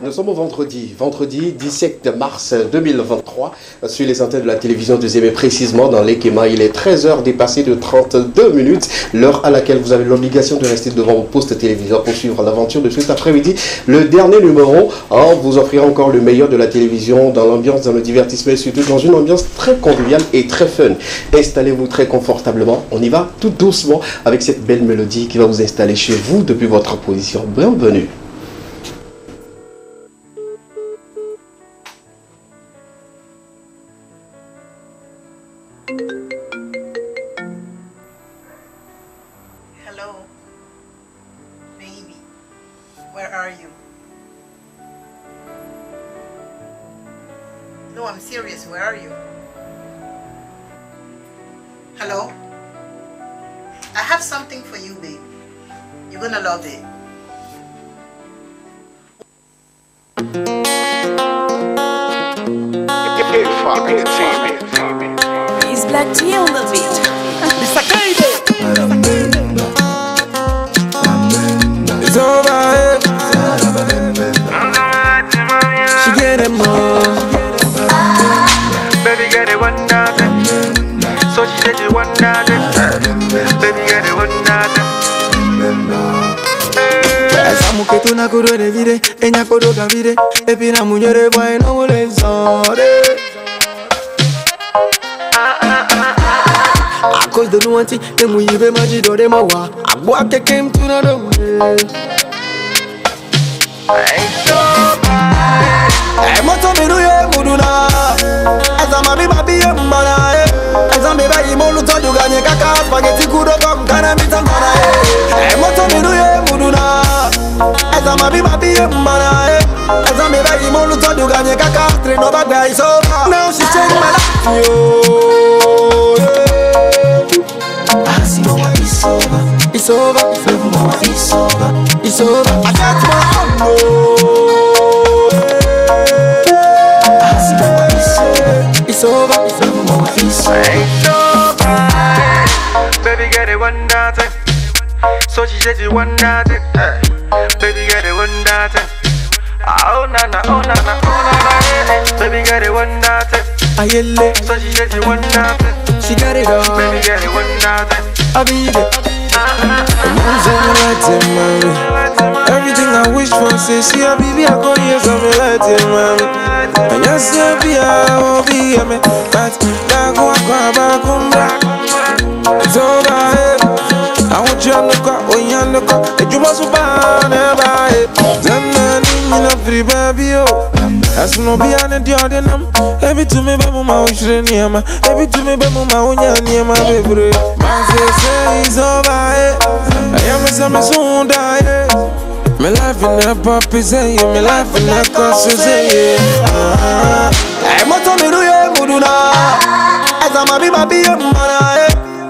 Nous sommes au vendredi 17 mars 2023, sur les antennes de la télévision de Zémé, précisément dans l'Ekema. Il est 13h dépassé de 32 minutes, l'heure à laquelle vous avez l'obligation de rester devant vos postes téléviseurs pour suivre l'aventure de cet après-midi. Le dernier numéro, vous offrira encore le meilleur de la télévision dans l'ambiance, dans le divertissement et surtout dans une ambiance très conviviale et très fun. Installez-vous très confortablement. On y va tout doucement avec cette belle mélodie qui va vous installer chez vous depuis votre position. Bienvenue. Hello, baby, where are you? No, I'm serious, where are you? Hello? I have something for you, babe. You're gonna love it. It's Black Tea on the beat. It's over. She get it more. Baby get it one nothing. So she said you want nothing. Baby get it one nothing. Esa mujer tu na kuro de vide, enya kodo gavide, epi na munyere boy no wole sore. A cause de nuanti, e mu yibe maji do de mawa. Agbo ake came to na do. E moto mi ruye muduna. Esa mami babi e mbana e. Esa mi bayi molu to du ganye kaka spaghetti kudo kom kana mi tambana e. E moto mi ruye muduna. Esa mami babi e mbana e. Esa mi bayi molu to du ganye kaka tre no bagba is over. Now she change my life yo. I see what it's over. It's over. It's over. It's over. I got my own no. It's over, it's over, it's over. It's over. Baby get it one nothing. So she said you want nothing. Baby get it one nothing. Oh na na, oh na na, oh na na. Baby get it one nothing. Ayele, So she said you want nothing. she got it all. Baby get it one nothing. I be there. Everything I wish for, say, see a baby, I go here, so me let it, man. And you see a be a be a me, but I go back. It's over, I want you to look up, when you look up, and you must be never it. Then in a free baby, oh. As no be an idiot, every to me, Bama, every to me, Bama, near my baby. My say is over, I am a summer soon die. Me life in a puppy say, me life in a cost say, I'm not on the Muduna. As I'm a baby,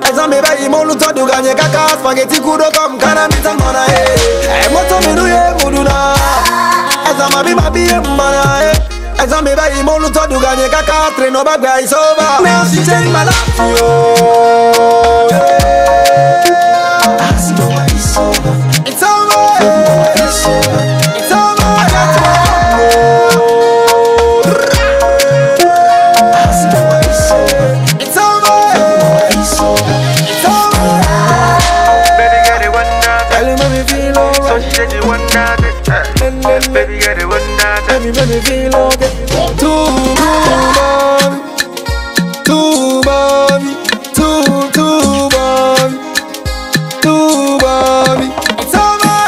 as I'm a baby, Moluto, you got your caca, spaghetti, kudo come, can I meet some money? I'm not on the Muduna. As I'm a baby, as I'm a baby, Moluto, you got your caca, train no bad guys over. Now she changed my life, yo. I see what it's over. It's over. It's over. It's over. I got to I see what it's over. It's over. It's over. It's over. Baby get it one nothing. Tell him me feel So alright. she said you want nothing. Baby get it one nothing. Let me feel okay. Too bad. Too bad. Too bad. Too bad. It's over.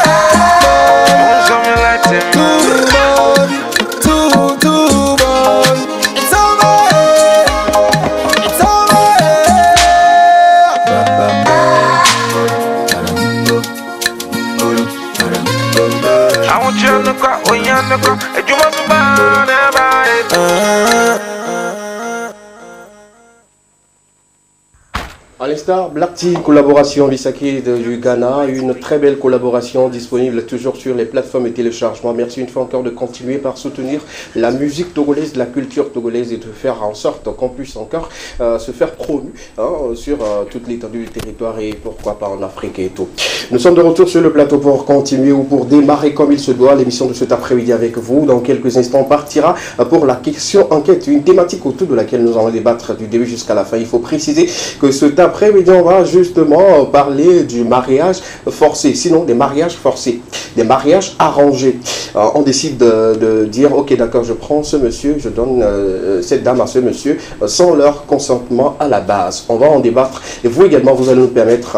Some you like to Too bad. Too bad. It's over. It's over. I want you to look up, when you look up, and you must be never it. Allez, l'instar, Black Tea, collaboration Bisaki du Ghana, une très belle collaboration disponible toujours sur les plateformes et téléchargements. Merci une fois encore de continuer par soutenir la musique togolaise, la culture togolaise et de faire en sorte qu'on puisse encore se faire promu sur toute l'étendue du territoire et pourquoi pas en Afrique et tout. Nous sommes de retour sur le plateau pour continuer ou pour démarrer comme il se doit l'émission de cet après-midi avec vous. Dans quelques instants, on partira pour la question enquête, une thématique autour de laquelle nous allons débattre du début jusqu'à la fin. Il faut préciser que cet après-midi, on va justement parler du mariage forcé, sinon des mariages forcés, des mariages arrangés. On décide de dire, ok d'accord, je prends ce monsieur, je donne cette dame à ce monsieur sans leur consentement à la base. On va en débattre et vous également, vous allez nous permettre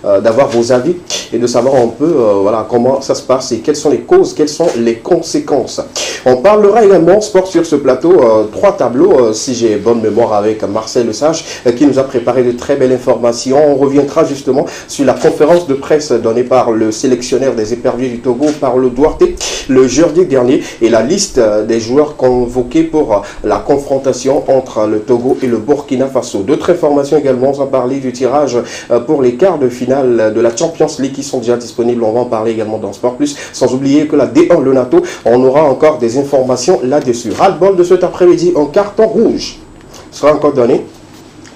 d'avoir vos avis et de savoir un peu voilà, comment ça se passe et quelles sont les causes, quelles sont les conséquences. On parlera également sport sur ce plateau, 3 tableaux, si j'ai bonne mémoire, avec Marcel Lesage qui nous a préparé de très belles informations. On reviendra justement sur la conférence de presse donnée par le sélectionneur des éperviers du Togo, Paulo Duarte, le jeudi dernier, et la liste des joueurs convoqués pour la confrontation entre le Togo et le Burkina Faso. D'autres informations également, on va parler du tirage pour les quarts de finale de la Champions League qui sont déjà disponibles. On va en parler également dans Sport Plus, sans oublier que la D1, le NATO, on aura encore des informations là-dessus. Ras-le-bol de cet après-midi, un carton rouge sera encore donné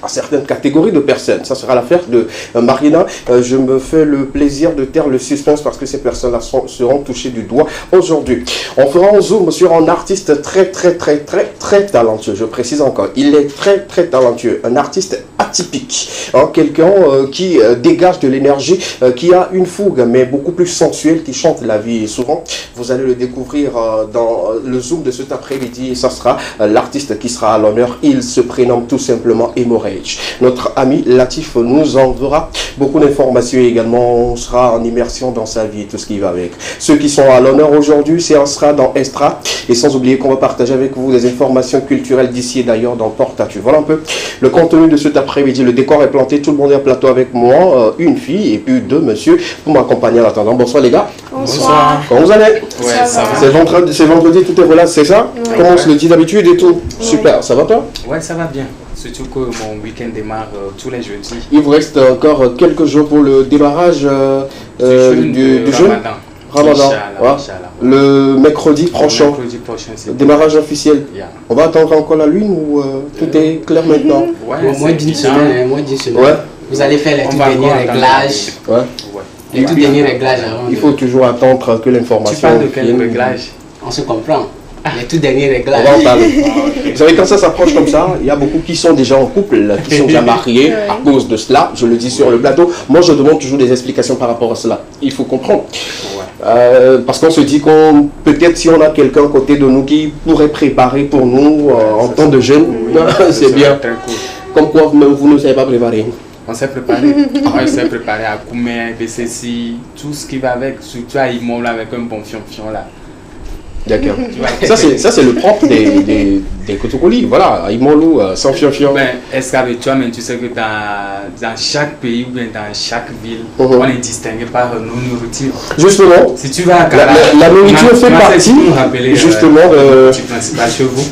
à certaines catégories de personnes. Ça sera l'affaire de Marina. Je me fais le plaisir de taire le suspense parce que ces personnes-là seront touchées du doigt aujourd'hui. On fera un zoom sur un artiste très talentueux. Je précise encore, il est très talentueux. Un artiste atypique. Quelqu'un qui dégage de l'énergie, qui a une fougue, mais beaucoup plus sensuelle, qui chante la vie. Et souvent, vous allez le découvrir dans le zoom de cet après-midi. Et ça sera l'artiste qui sera à l'honneur. Il se prénomme tout simplement Emoré. Notre ami Latif nous enverra beaucoup d'informations également. On sera en immersion dans sa vie et tout ce qui va avec. Ceux qui sont à l'honneur aujourd'hui, c'est Astra dans Estra. Et sans oublier qu'on va partager avec vous des informations culturelles d'ici et d'ailleurs dans Portatu. Voilà un peu le contenu de cet après-midi. Le décor est planté, tout le monde est à plateau avec moi. Une fille et puis 2 monsieur pour m'accompagner en attendant. Bonsoir les gars. Bonsoir. Comment vous allez? Ouais, ça va. C'est vendredi, tout est relax, c'est ça? Ouais. Comment on se le dit d'habitude et tout? Super, ça va toi? Ouais, ça va bien. Surtout que mon week-end démarre tous les jeudis. Il vous reste encore quelques jours pour le démarrage du jeûne Ramadan. Ouais. Le mercredi prochain. Le démarrage officiel. Yeah. On va attendre encore la lune ou tout est clair maintenant? Ouais, Au moins d'une semaine, Ouais. Vous allez faire les tout derniers réglages. Ouais. Les tout derniers réglages avant. Il faut toujours attendre que l'information. Tu parles de quel réglage? On se comprend. Les tout derniers On réglages. va en parler. Vous savez, quand ça s'approche comme ça, il y a beaucoup qui sont déjà en couple, qui sont déjà mariés à cause de cela. Je le dis sur le plateau. Moi, je demande toujours des explications par rapport à cela. Il faut comprendre. Parce qu'on se dit qu'on peut-être si on a quelqu'un à côté de nous qui pourrait préparer pour nous en temps de jeûne, c'est bien. Comme quoi même vous ne savez pas préparer. On s'est préparé. On s'est préparé à Koumé, BCC, tout ce qui va avec, surtout à Imol avec un bon fion là. D'accord. Ça c'est le propre des Kotokoli. Voilà, à Imolou, sans fion. Ben, est-ce qu'avec toi, mais tu sais que dans chaque pays ou bien dans chaque ville, on est distingué par nos nourritures. Justement, si tu vas à la nourriture fait partie justement de... Du principal chez vous.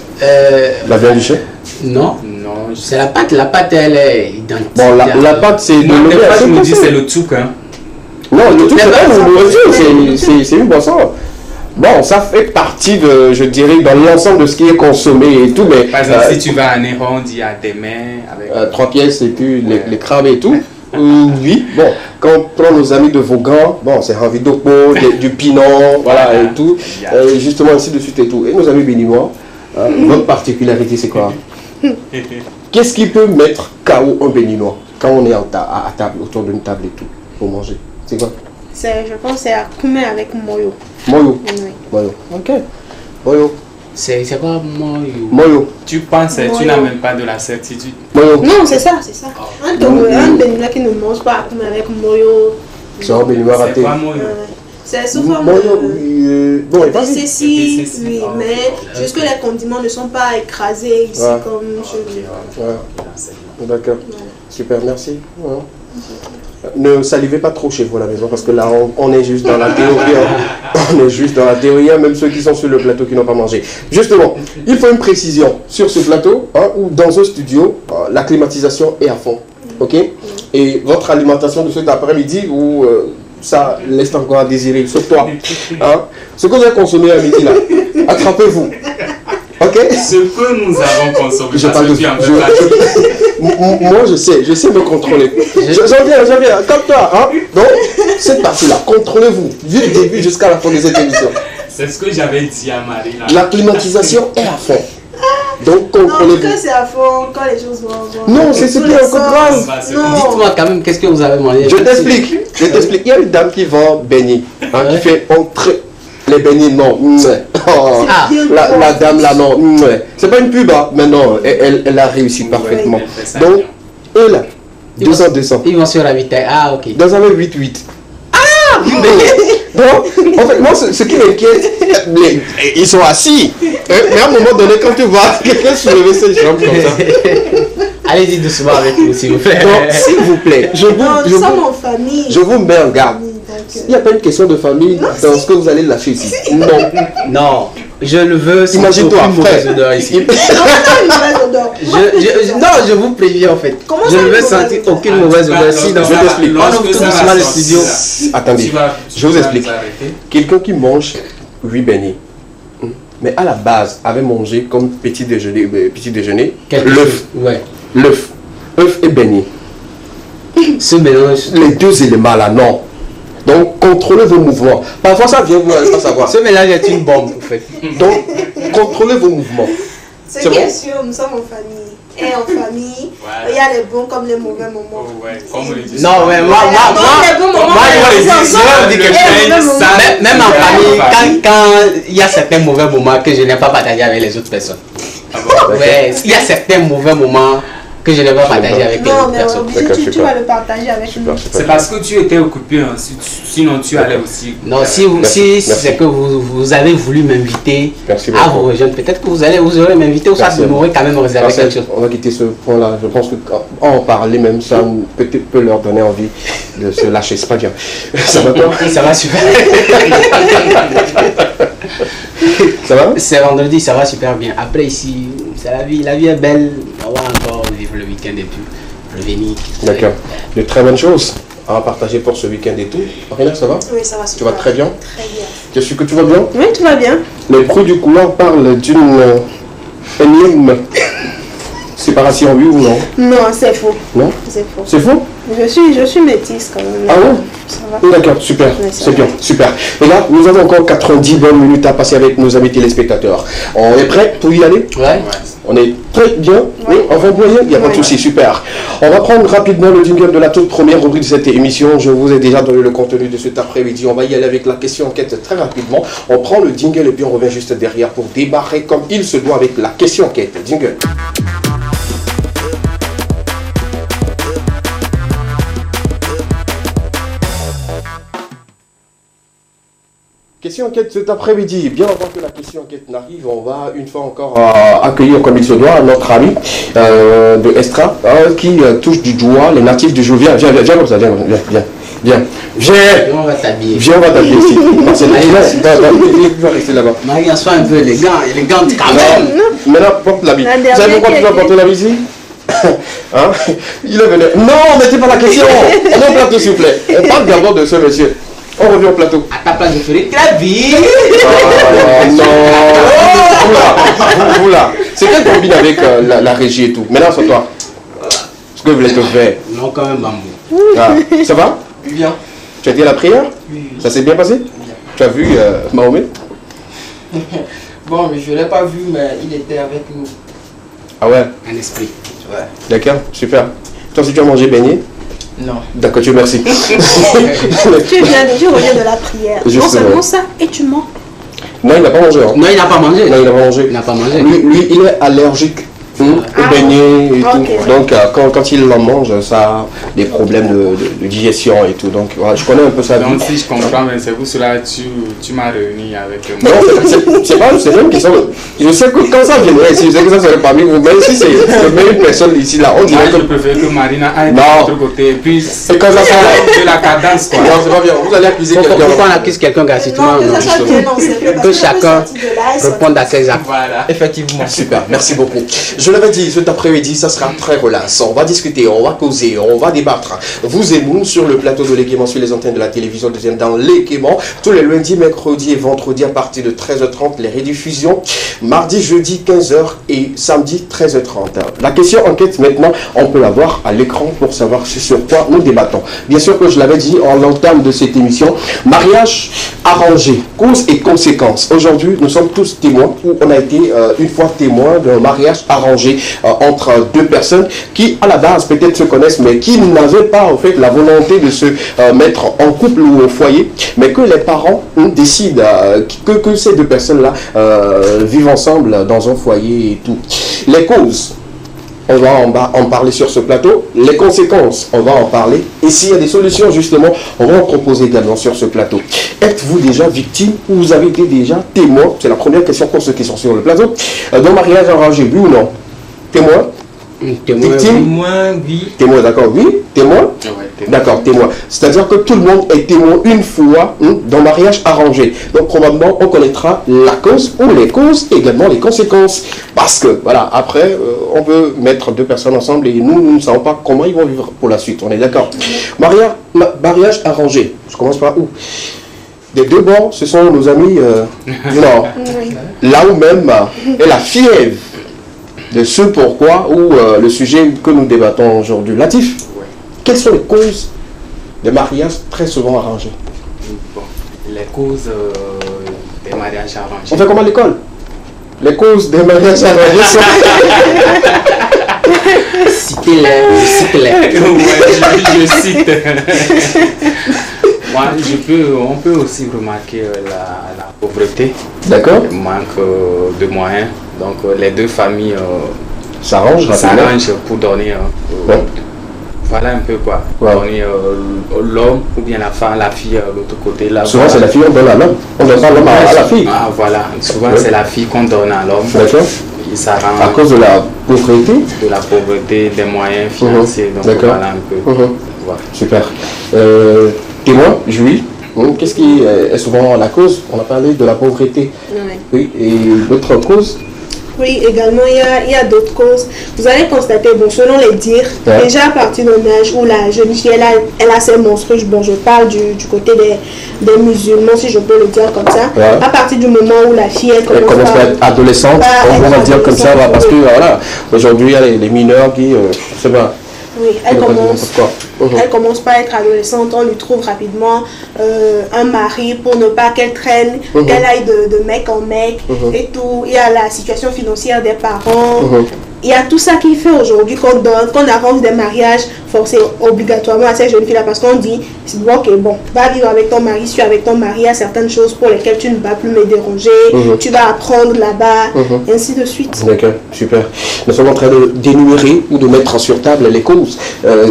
La viande du chien? Non. C'est la pâte. La pâte, elle est identique. Bon, la pâte, c'est... Moi, des fois, je me dis c'est le tchouk, hein. Non, le tchouk, c'est pas une nourriture, c'est une boisson. Bon, ça fait partie de, je dirais, dans l'ensemble de ce qui est consommé et tout, mais... Par exemple, si tu vas à Néron, il y a des mains avec... 3 pièces et puis les crabes et tout. Oui, bon, quand on prend nos amis de Vaughan, bon, c'est Henri Dopo, du Pinon, voilà, et tout. Justement, ainsi de suite et tout. Et nos amis béninois, votre particularité, c'est quoi? Qu'est-ce qui peut mettre KO un béninois quand on est à table, autour d'une table et tout, pour manger? C'est quoi? Je pense que c'est à Koumé avec Moyo. Moyo? Oui. Moyo, ok. Moyo. C'est quoi Moyo? Moyo. Tu penses, tu n'as même pas de la certitude. Moyo. Non, c'est ça. Un béninois qui ne mange pas à Koumé avec Moyo. C'est un béninois raté. C'est pas Moyo. C'est sous forme bon, de ceci, oui, mais juste que les condiments ne sont pas écrasés ici comme chez nous. D'accord. Super, merci. Ne salivez pas trop chez vous à la maison parce que là on est juste dans la théorie. On est juste dans la théorie, même ceux qui sont sur le plateau qui n'ont pas mangé. Justement, il faut une précision sur ce plateau ou dans un studio, la climatisation est à fond. Ok. Et votre alimentation de cet après-midi, ou ça laisse encore à désirer, sauf toi. Hein? Ce que vous avez consommé à midi là, attrapez-vous. Ok. Ce que nous avons consommé, Je parle de moi je sais me contrôler. J'en viens, comme toi. Hein? Donc, cette partie-là, contrôlez-vous, du début jusqu'à la fin de cette émission. C'est ce que j'avais dit à Marie. La climatisation est à fond. Donc, contrôlez-vous. Non, c'est à fond quand les choses vont. Non, c'est ce qui est encore grave. Dites-moi quand même, qu'est-ce que vous avez mangé? Je t'explique. Il y a une dame qui vend beignets, hein, qui fait entrer les beignets, non. Oh, la dame là, non. C'est pas une pub, hein, mais non, elle a réussi parfaitement. Donc, eux là, 200. Ils vont sur la vitesse. Ah, ok. Dans un 8-8. Ah, donc, en fait, moi, ce qui m'inquiète, ils sont assis. Mais à un moment donné, quand tu vois quelqu'un soulever ses jambes comme ça. Allez-y doucement avec nous, s'il vous plaît. Donc, s'il vous plaît, nous sommes en famille. Je vous mets en garde. Il n'y a pas une question de famille dans ce que vous allez lâcher ici. Non. Non. Je le veux sans Imagine-toi, aucune mauvaise frère. odeur ici. Non, Non, je vous préviens en fait. Comment Je ça, ne veux une sentir mauvaise odeur? aucune mauvaise odeur. Si dans je t'explique. on ouvre tout doucement le studio. Attendez, je vous explique. Quelqu'un qui mange 8 beignets, mais à la base avait mangé comme petit déjeuner l'œuf. Ouais. L'œuf. œuf et beignet. Ce mélange. Les deux éléments là, non. Donc, contrôlez vos mouvements. Parfois, ça vient, vous n'allez pas savoir. Ce mélange est une bombe, en fait. Donc, contrôlez vos mouvements. Ce qui est sûr, nous sommes en famille. Et en famille, il y a les bons comme les mauvais moments. Non, ouais, moi, même en famille, quand il y a certains mauvais moments que je n'ai pas partagé avec les autres personnes. Ouais, il y a certains mauvais moments que je ne vais pas partager avec les autres personnes. Non, tu vas le partager avec nous. C'est parce que tu étais occupé, hein. Sinon tu allais aussi. Non, si c'est que vous avez voulu m'inviter à vous rejoindre, peut-être que vous aurez m'inviter ou ça vous m'aurez quand même réservé quelque chose. On va quitter ce point-là. Je pense qu'en parler même, ça peut leur donner envie de se lâcher. C'est pas bien. Ça va toi? Ça va super. Ça va? C'est vendredi, ça va super bien. Après ici, c'est la vie est belle. On va encore vivre le week-end et puis revenir. D'accord. De très bonnes choses à partager pour ce week-end et tout. Marina, ça va? Oui, ça va super. Tu vas très bien? Très bien. Je suis que tu vas bien? Oui, tout va bien. Les pros du couloir parlent d'une énième séparation, oui ou non? Non, c'est faux. Non? C'est faux. C'est faux? Je suis métisse quand même. Ah ouais? Ça va. D'accord, super, Oui, c'est bien, super. Et là, nous avons encore 90 bonnes minutes à passer avec nos amis téléspectateurs. On est prêt pour y aller? Ouais. On est très bien, oui, on va envoyer, il n'y a pas de souci, super. On va prendre rapidement le jingle de la toute première rubrique de cette émission. Je vous ai déjà donné le contenu de cet après-midi. On va y aller avec la question enquête très rapidement. On prend le jingle et puis on revient juste derrière pour démarrer comme il se doit avec la question enquête. Jingle. Question enquête cet après-midi. Bien avant que la question enquête n'arrive, on va une fois encore accueillir comme il se doit notre ami de Estra qui touche du doigt les natifs du jour. Viens comme ça, viens. On va t'habiller. Viens, on va t'habiller ici. Tu vas rester là-bas. Marie, sois un peu élégante quand même. Maintenant, porte l'habit. Vous savez pourquoi tu dois porter l'habit ici? Hein? Il est venu. Non, mettez pas la question. On est au plateau, s'il vous plaît. On parle d'abord de ce monsieur. On revient au plateau. À ta place, je ferai très vite. Oh non. Vous là. C'est quelle combine avec la régie et tout. Maintenant, c'est toi. Ce que vous voulez te faire. Non, quand même, bambou. Ah, ça va? Bien. Tu as dit à la prière? Oui. Ça s'est bien passé? Bien. Tu as vu Mahomet? Bon, mais je ne l'ai pas vu, mais il était avec nous. Ah ouais? Un esprit. Ouais. D'accord, super. Toi aussi tu as mangé beignet? Non. D'accord, Dieu merci. Tu reviens de la prière. Non seulement ça, et tu mens. Non, il n'a pas mangé. Hein. Non, il n'a pas mangé. Non, il n'a pas mangé. Il n'a pas mangé. Lui, il est allergique au beignet et tout. Donc, quand il en mange, ça a des problèmes de digestion et tout. Donc, voilà, je connais un peu ça. Donc, si je comprends, mais c'est pour cela que tu m'as réuni avec moi. Non, c'est pas une question. Je sais que quand ça viendrait ici, je sais que ça serait parmi vous. Mais si c'est même une personne ici, là, on dirait Moi, que. je préfère que Marina aille de l'autre côté. Et puis, c'est comme ça. de la cadence, quoi. Non, c'est pas bien. Vous allez accuser quelqu'un. Pourquoi on accuse quelqu'un gratuitement? Que chacun réponde à ses actes. Voilà. Effectivement. Super, merci beaucoup. Je l'avais dit, cet après-midi, ça sera très relax. On va discuter, on va causer, on va débattre. Vous et nous sur le plateau de l'Équément, sur les antennes de la télévision deuxième dans l'Équément, tous les lundis, mercredis et vendredis à partir de 13h30, les rediffusions, mardi, jeudi 15h et samedi 13h30. La question enquête maintenant, on peut la voir à l'écran pour savoir sur quoi nous débattons. Bien sûr que je l'avais dit en l'entame de cette émission, mariage arrangé, causes et conséquences. Aujourd'hui, nous sommes tous témoins, ou on a été une fois témoins d'un mariage arrangé entre deux personnes qui à la base peut-être se connaissent mais qui n'avaient pas en fait la volonté de se mettre en couple ou au foyer, mais que les parents décident que ces deux personnes-là vivent ensemble dans un foyer et tout. Les causes, on va en parler sur ce plateau. Les conséquences, on va en parler. Et s'il y a des solutions, justement, on va en proposer également sur ce plateau. Êtes-vous déjà victime ou vous avez été déjà témoin? C'est la première question pour ceux qui sont sur le plateau. D'un mariage arrangé, oui ou non? Témoin? Témoin, victime? Témoin, oui. Témoin, d'accord, oui. Témoin? Ouais, témoin. D'accord, témoin. C'est-à-dire que tout le monde est témoin une fois d'un mariage arrangé. Donc probablement on connaîtra la cause ou les causes, également les conséquences. Parce que voilà, après on peut mettre deux personnes ensemble et nous ne savons pas comment ils vont vivre pour la suite. On est d'accord. Mariage arrangé. Je commence par où? Des deux bords, ce sont nos amis du Nord. Là où même est la fièvre de ce pourquoi ou le sujet que nous débattons aujourd'hui. Latif, quelles sont les causes de mariages très souvent arrangés? Bon, les causes des mariages arrangés. On fait comment à l'école? Les causes des mariages arrangés sont... Citez-les. Je cite. Moi, on peut aussi remarquer la pauvreté. D'accord. Le manque de moyens. Donc les deux familles s'arrangent pour donner... Voilà un peu quoi. Ouais. Donner l'homme ou bien la fille à l'autre côté. Là, souvent voilà. c'est la fille qu'on donne à l'homme. On donne pas l'homme à la fille. Ah voilà. Souvent c'est la fille qu'on donne à l'homme. D'accord. À cause de la pauvreté. De la pauvreté, des moyens financiers. Donc voilà un peu. Voilà. Super. Témoin, Julie, qu'est-ce qui est souvent la cause? On a parlé de la pauvreté. Oui. Et l'autre cause? Oui, également, il y a d'autres causes. Vous allez constater, bon, selon les dires, déjà à partir d'un âge où la jeune fille, elle a ses menstrues, bon, je parle du côté des musulmans, si je peux le dire comme ça. À partir du moment où la fille, elle commence à être adolescente, on va dire comme ça, parce que voilà, aujourd'hui, il y a les mineurs qui, je sais pas. Oui, elle commence pas à être adolescente, on lui trouve rapidement un mari pour ne pas qu'elle traîne, qu'elle aille de mec en mec et tout. Il y a la situation financière des parents. Il y a tout ça qui fait aujourd'hui qu'on arrange des mariages forcés obligatoirement à ces jeunes filles-là parce qu'on dit, ok, bon, va vivre avec ton mari, suis avec ton mari, il y a certaines choses pour lesquelles tu ne vas plus me déranger, tu vas apprendre là-bas, et ainsi de suite. D'accord, super. Nous sommes en train d'énumérer ou de mettre sur table les causes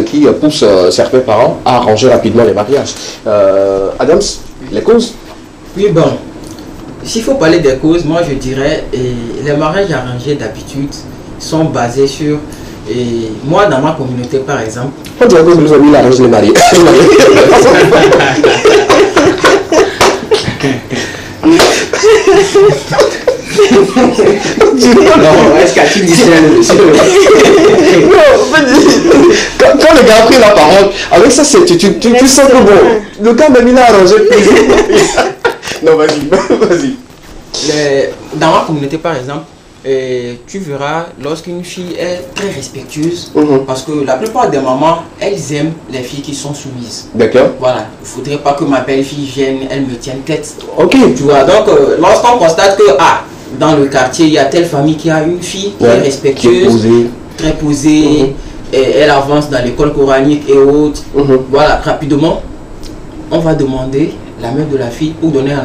qui poussent certains parents à arranger rapidement les mariages. Adams, les causes? Oui, bon, s'il faut parler des causes, moi je dirais, les mariages arrangés d'habitude sont basés sur, moi dans ma communauté par exemple, on dirait que nous avons mis l'arrange les mariés. Quand le gars a pris la parole, avec ça, tu sens que bon, le gars m'a mis là arrangé. Non, vas-y. Dans ma communauté par exemple, tu verras lorsqu'une fille est très respectueuse, parce que la plupart des mamans, elles aiment les filles qui sont soumises. D'accord. Voilà, il ne faudrait pas que ma belle-fille vienne, elle me tienne tête. Ok. Tu vois, donc lorsqu'on constate que dans le quartier, il y a telle famille qui a une fille qui est respectueuse, très posée, et elle avance dans l'école coranique et autres. Voilà, rapidement, on va demander la main de la fille pour donner à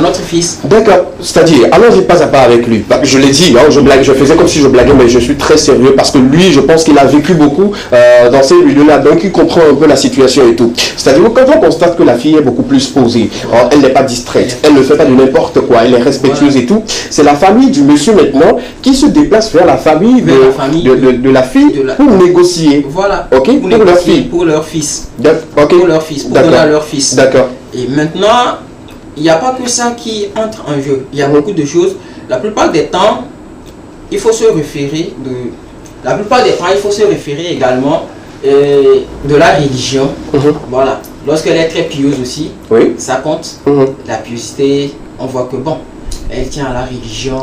notre fils. D'accord, c'est-à-dire, allons-y pas à pas avec lui. Je l'ai dit, je faisais comme si je blaguais, mais je suis très sérieux parce que lui, je pense qu'il a vécu beaucoup dans ces milieux-là, donc il comprend un peu la situation et tout. C'est-à-dire, quand on constate que la fille est beaucoup plus posée, elle n'est pas distraite, elle ne fait pas de n'importe quoi, elle est respectueuse et tout, c'est la famille du monsieur maintenant qui se déplace vers la famille de la fille pour négocier. Voilà, okay, pour leur fille. Pour leur fils. Okay. Pour leur fils, pour donner à leur fils. D'accord. Et maintenant, il n'y a pas que ça qui entre en jeu. Il y a beaucoup de choses. La plupart des temps, il faut se référer la plupart des fois, il faut se référer également de la religion. Voilà. Lorsqu'elle est très pieuse aussi, ça compte. La piosité, on voit que bon, elle tient à la religion.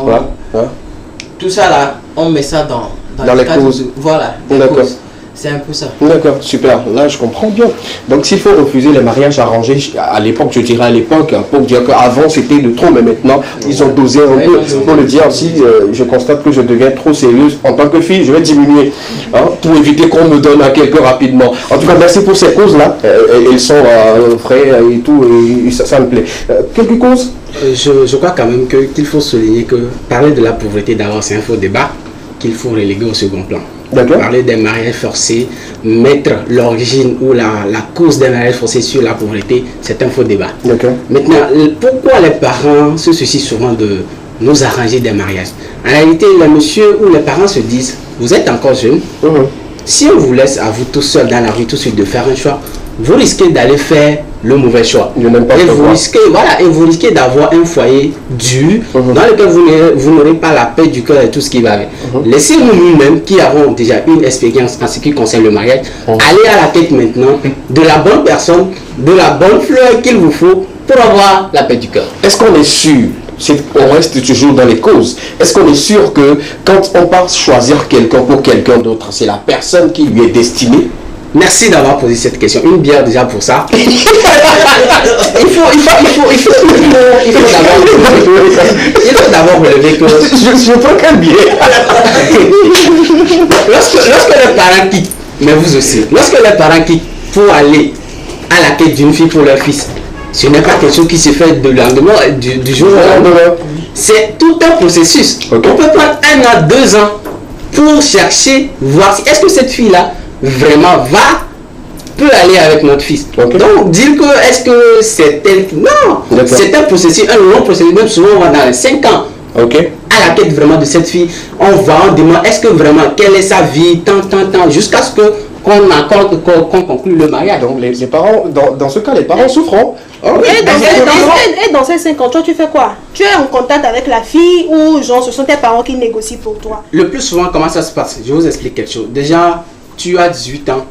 Tout ça là, on met ça dans les causes. Voilà. D'accord. C'est un peu ça. D'accord, super. Là, je comprends bien. Donc, s'il faut refuser les mariages arrangés, à l'époque, je dirais à l'époque, pour dire qu'avant c'était de trop, mais maintenant, ils ont dosé un peu. Pour le dire, si je constate que je deviens trop sérieuse en tant que fille, je vais diminuer, hein, pour éviter qu'on me donne à quelqu'un rapidement. En tout cas, merci pour ces causes-là. Elles sont vraies et tout, et ça me plaît. Quelques causes je crois quand même qu'il faut souligner que parler de la pauvreté d'abord, c'est un faux débat qu'il faut reléguer au second plan. Parler des mariages forcés, mettre l'origine ou la cause des mariages forcés sur la pauvreté, c'est un faux débat. Maintenant, pourquoi les parents se soucient souvent de nous arranger des mariages? En réalité, les messieurs ou les parents se disent, vous êtes encore jeune, si on vous laisse à vous tout seul dans la rue tout de suite de faire un choix, vous risquez d'aller faire le mauvais choix. Et vous risquez d'avoir un foyer dur dans lequel vous n'aurez pas la paix du cœur et tout ce qui va avec. Laissez-nous nous-mêmes qui avons déjà une expérience en ce qui concerne le mariage, aller à la quête maintenant de la bonne personne, de la bonne fleur qu'il vous faut pour avoir la paix du cœur. Est-ce qu'on est sûr, on reste toujours dans les causes, est-ce qu'on est sûr que quand on part choisir quelqu'un pour quelqu'un d'autre, c'est la personne qui lui est destinée? Merci d'avoir posé cette question. Une bière déjà pour ça. il faut d'abord relever que... Je prends qu'un bière. lorsque les parents quittent, mais vous aussi, lorsque les parents quittent pour aller à la quête d'une fille pour leur fils, ce n'est pas quelque chose qui se fait de lendemain, du jour au lendemain. C'est tout un processus. On peut prendre 1 an, 2 ans pour chercher, voir si est-ce que cette fille-là vraiment peut aller avec notre fils. Donc dire que est-ce que c'est tel... Non, c'est un processus, un long processus, même souvent on va dans les 5 ans. À la quête vraiment de cette fille, on demande est-ce que vraiment, quelle est sa vie, tant, jusqu'à ce que qu'on conclue le mariage. Donc les parents, dans ce cas, les parents souffrent. Et dans ces 5 ans, toi tu fais quoi? Tu es en contact avec la fille ou genre ce sont tes parents qui négocient pour toi? Le plus souvent, comment ça se passe? Je vous explique quelque chose. Déjà, tu as 18 ans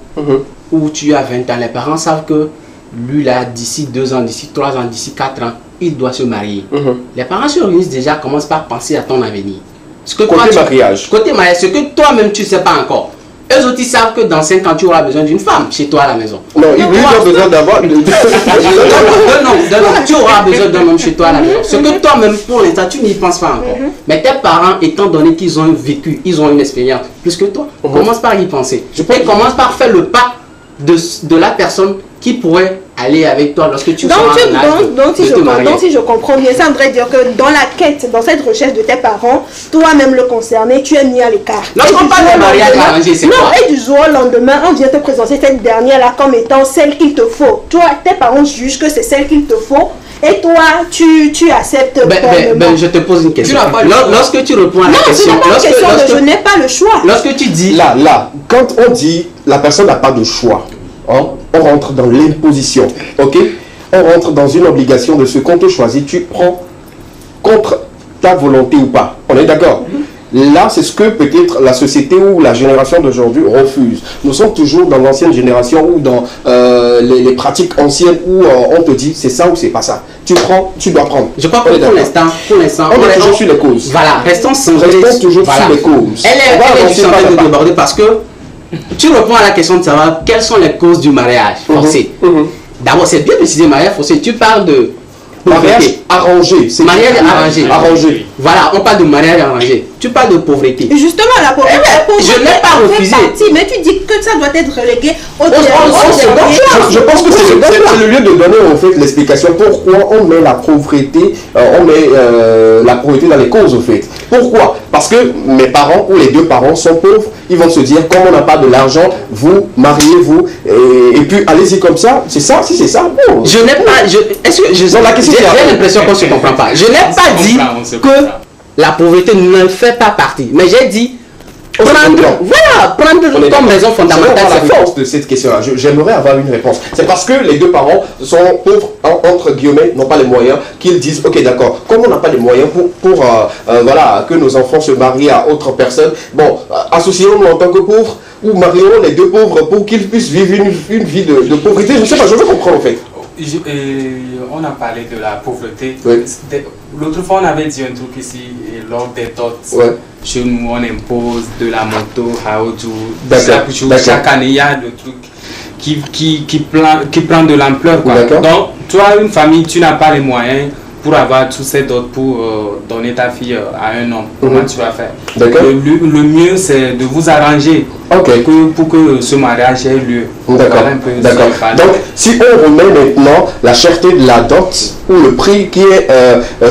ou tu as 20 ans, les parents savent que lui là, d'ici 2 ans, d'ici 3 ans, d'ici 4 ans, il doit se marier. Les parents se réunissent déjà, commencent par penser à ton avenir. Côté mariage, ce que toi-même tu ne sais pas encore. Eux aussi savent que dans 5 ans, tu auras besoin d'une femme chez toi à la maison. Non, ils ont besoin d'avoir... Non, tu auras besoin d'un homme chez toi à la maison. Ce que toi-même, pour l'instant, tu n'y penses pas encore. Mais tes parents, étant donné qu'ils ont vécu, ils ont une expérience plus que toi, commence par y penser. Et commence par faire le pas de la personne qui pourrait aller avec toi lorsque tu seras donc si je comprends bien, ça voudrait dire que dans la quête, dans cette recherche de tes parents, toi-même le concerné, tu es mis à l'écart. Lorsqu'on parle de mariage arrangé, c'est quoi? Et du jour au lendemain, on vient te présenter cette dernière-là comme étant celle qu'il te faut. Toi, tes parents jugent que c'est celle qu'il te faut. Et toi, tu acceptes. Je te pose une question. Lorsque tu réponds à la question, je n'ai pas le choix. Lorsque tu dis là, quand on dit la personne n'a pas de choix, hein, on rentre dans l'imposition, ok? On rentre dans une obligation de ce qu'on te choisit, tu prends contre ta volonté ou pas. On est d'accord? Là, c'est ce que peut-être la société ou la génération d'aujourd'hui refuse. Nous sommes toujours dans l'ancienne génération ou dans les pratiques anciennes où on te dit c'est ça ou c'est pas ça. Tu prends, tu dois prendre. Je crois que pour l'instant, on est toujours sur les causes. Voilà, restons toujours sur les causes. Elle est en train de déborder parce que tu réponds à la question de savoir quelles sont les causes du mariage forcé. D'abord, c'est bien précisé mariage forcé. Tu parles de mariage arrangé. Mariage arrangé. Voilà, on parle de mariage arrangé. Tu parles de pauvreté. Justement, la pauvreté. Je n'ai pas refusé. Mais tu dis que ça doit être relégué au Je pense que c'est le lieu de donner en fait l'explication pourquoi on met la pauvreté, la pauvreté dans les causes au fait. Pourquoi? Parce que mes parents ou les 2 parents sont pauvres, ils vont se dire comme on n'a pas de l'argent, vous mariez-vous et puis allez-y comme ça. C'est ça, si c'est ça. Bon. Je n'ai pas. Est-ce que j'ai l'impression qu'on ne se comprend pas. Je n'ai pas dit que la pauvreté ne fait pas partie. Mais j'ai dit Prendre comme raison fondamentale, c'est faux. De cette question-là, j'aimerais avoir une réponse. C'est parce que les deux parents sont pauvres, entre guillemets, n'ont pas les moyens, qu'ils disent, ok d'accord, comme on n'a pas les moyens pour voilà, que nos enfants se marient à autre personne, bon, associons-nous en tant que pauvres, ou marions les deux pauvres pour qu'ils puissent vivre une vie de pauvreté. Je ne sais pas, je veux comprendre en fait. On a parlé de la pauvreté. Oui. L'autre fois, on avait dit un truc ici, lors des dots. Ouais. Chez nous, on impose de la moto à Oju. Chaque année, il y a le truc qui prend de l'ampleur. Donc, toi, une famille, tu n'as pas les moyens pour avoir tous ces dots pour donner ta fille à un homme. Comment tu vas faire? Le mieux, c'est de vous arranger pour que ce mariage ait lieu. D'accord. Donc, si on remet maintenant la cherté de la dot ou le prix qui est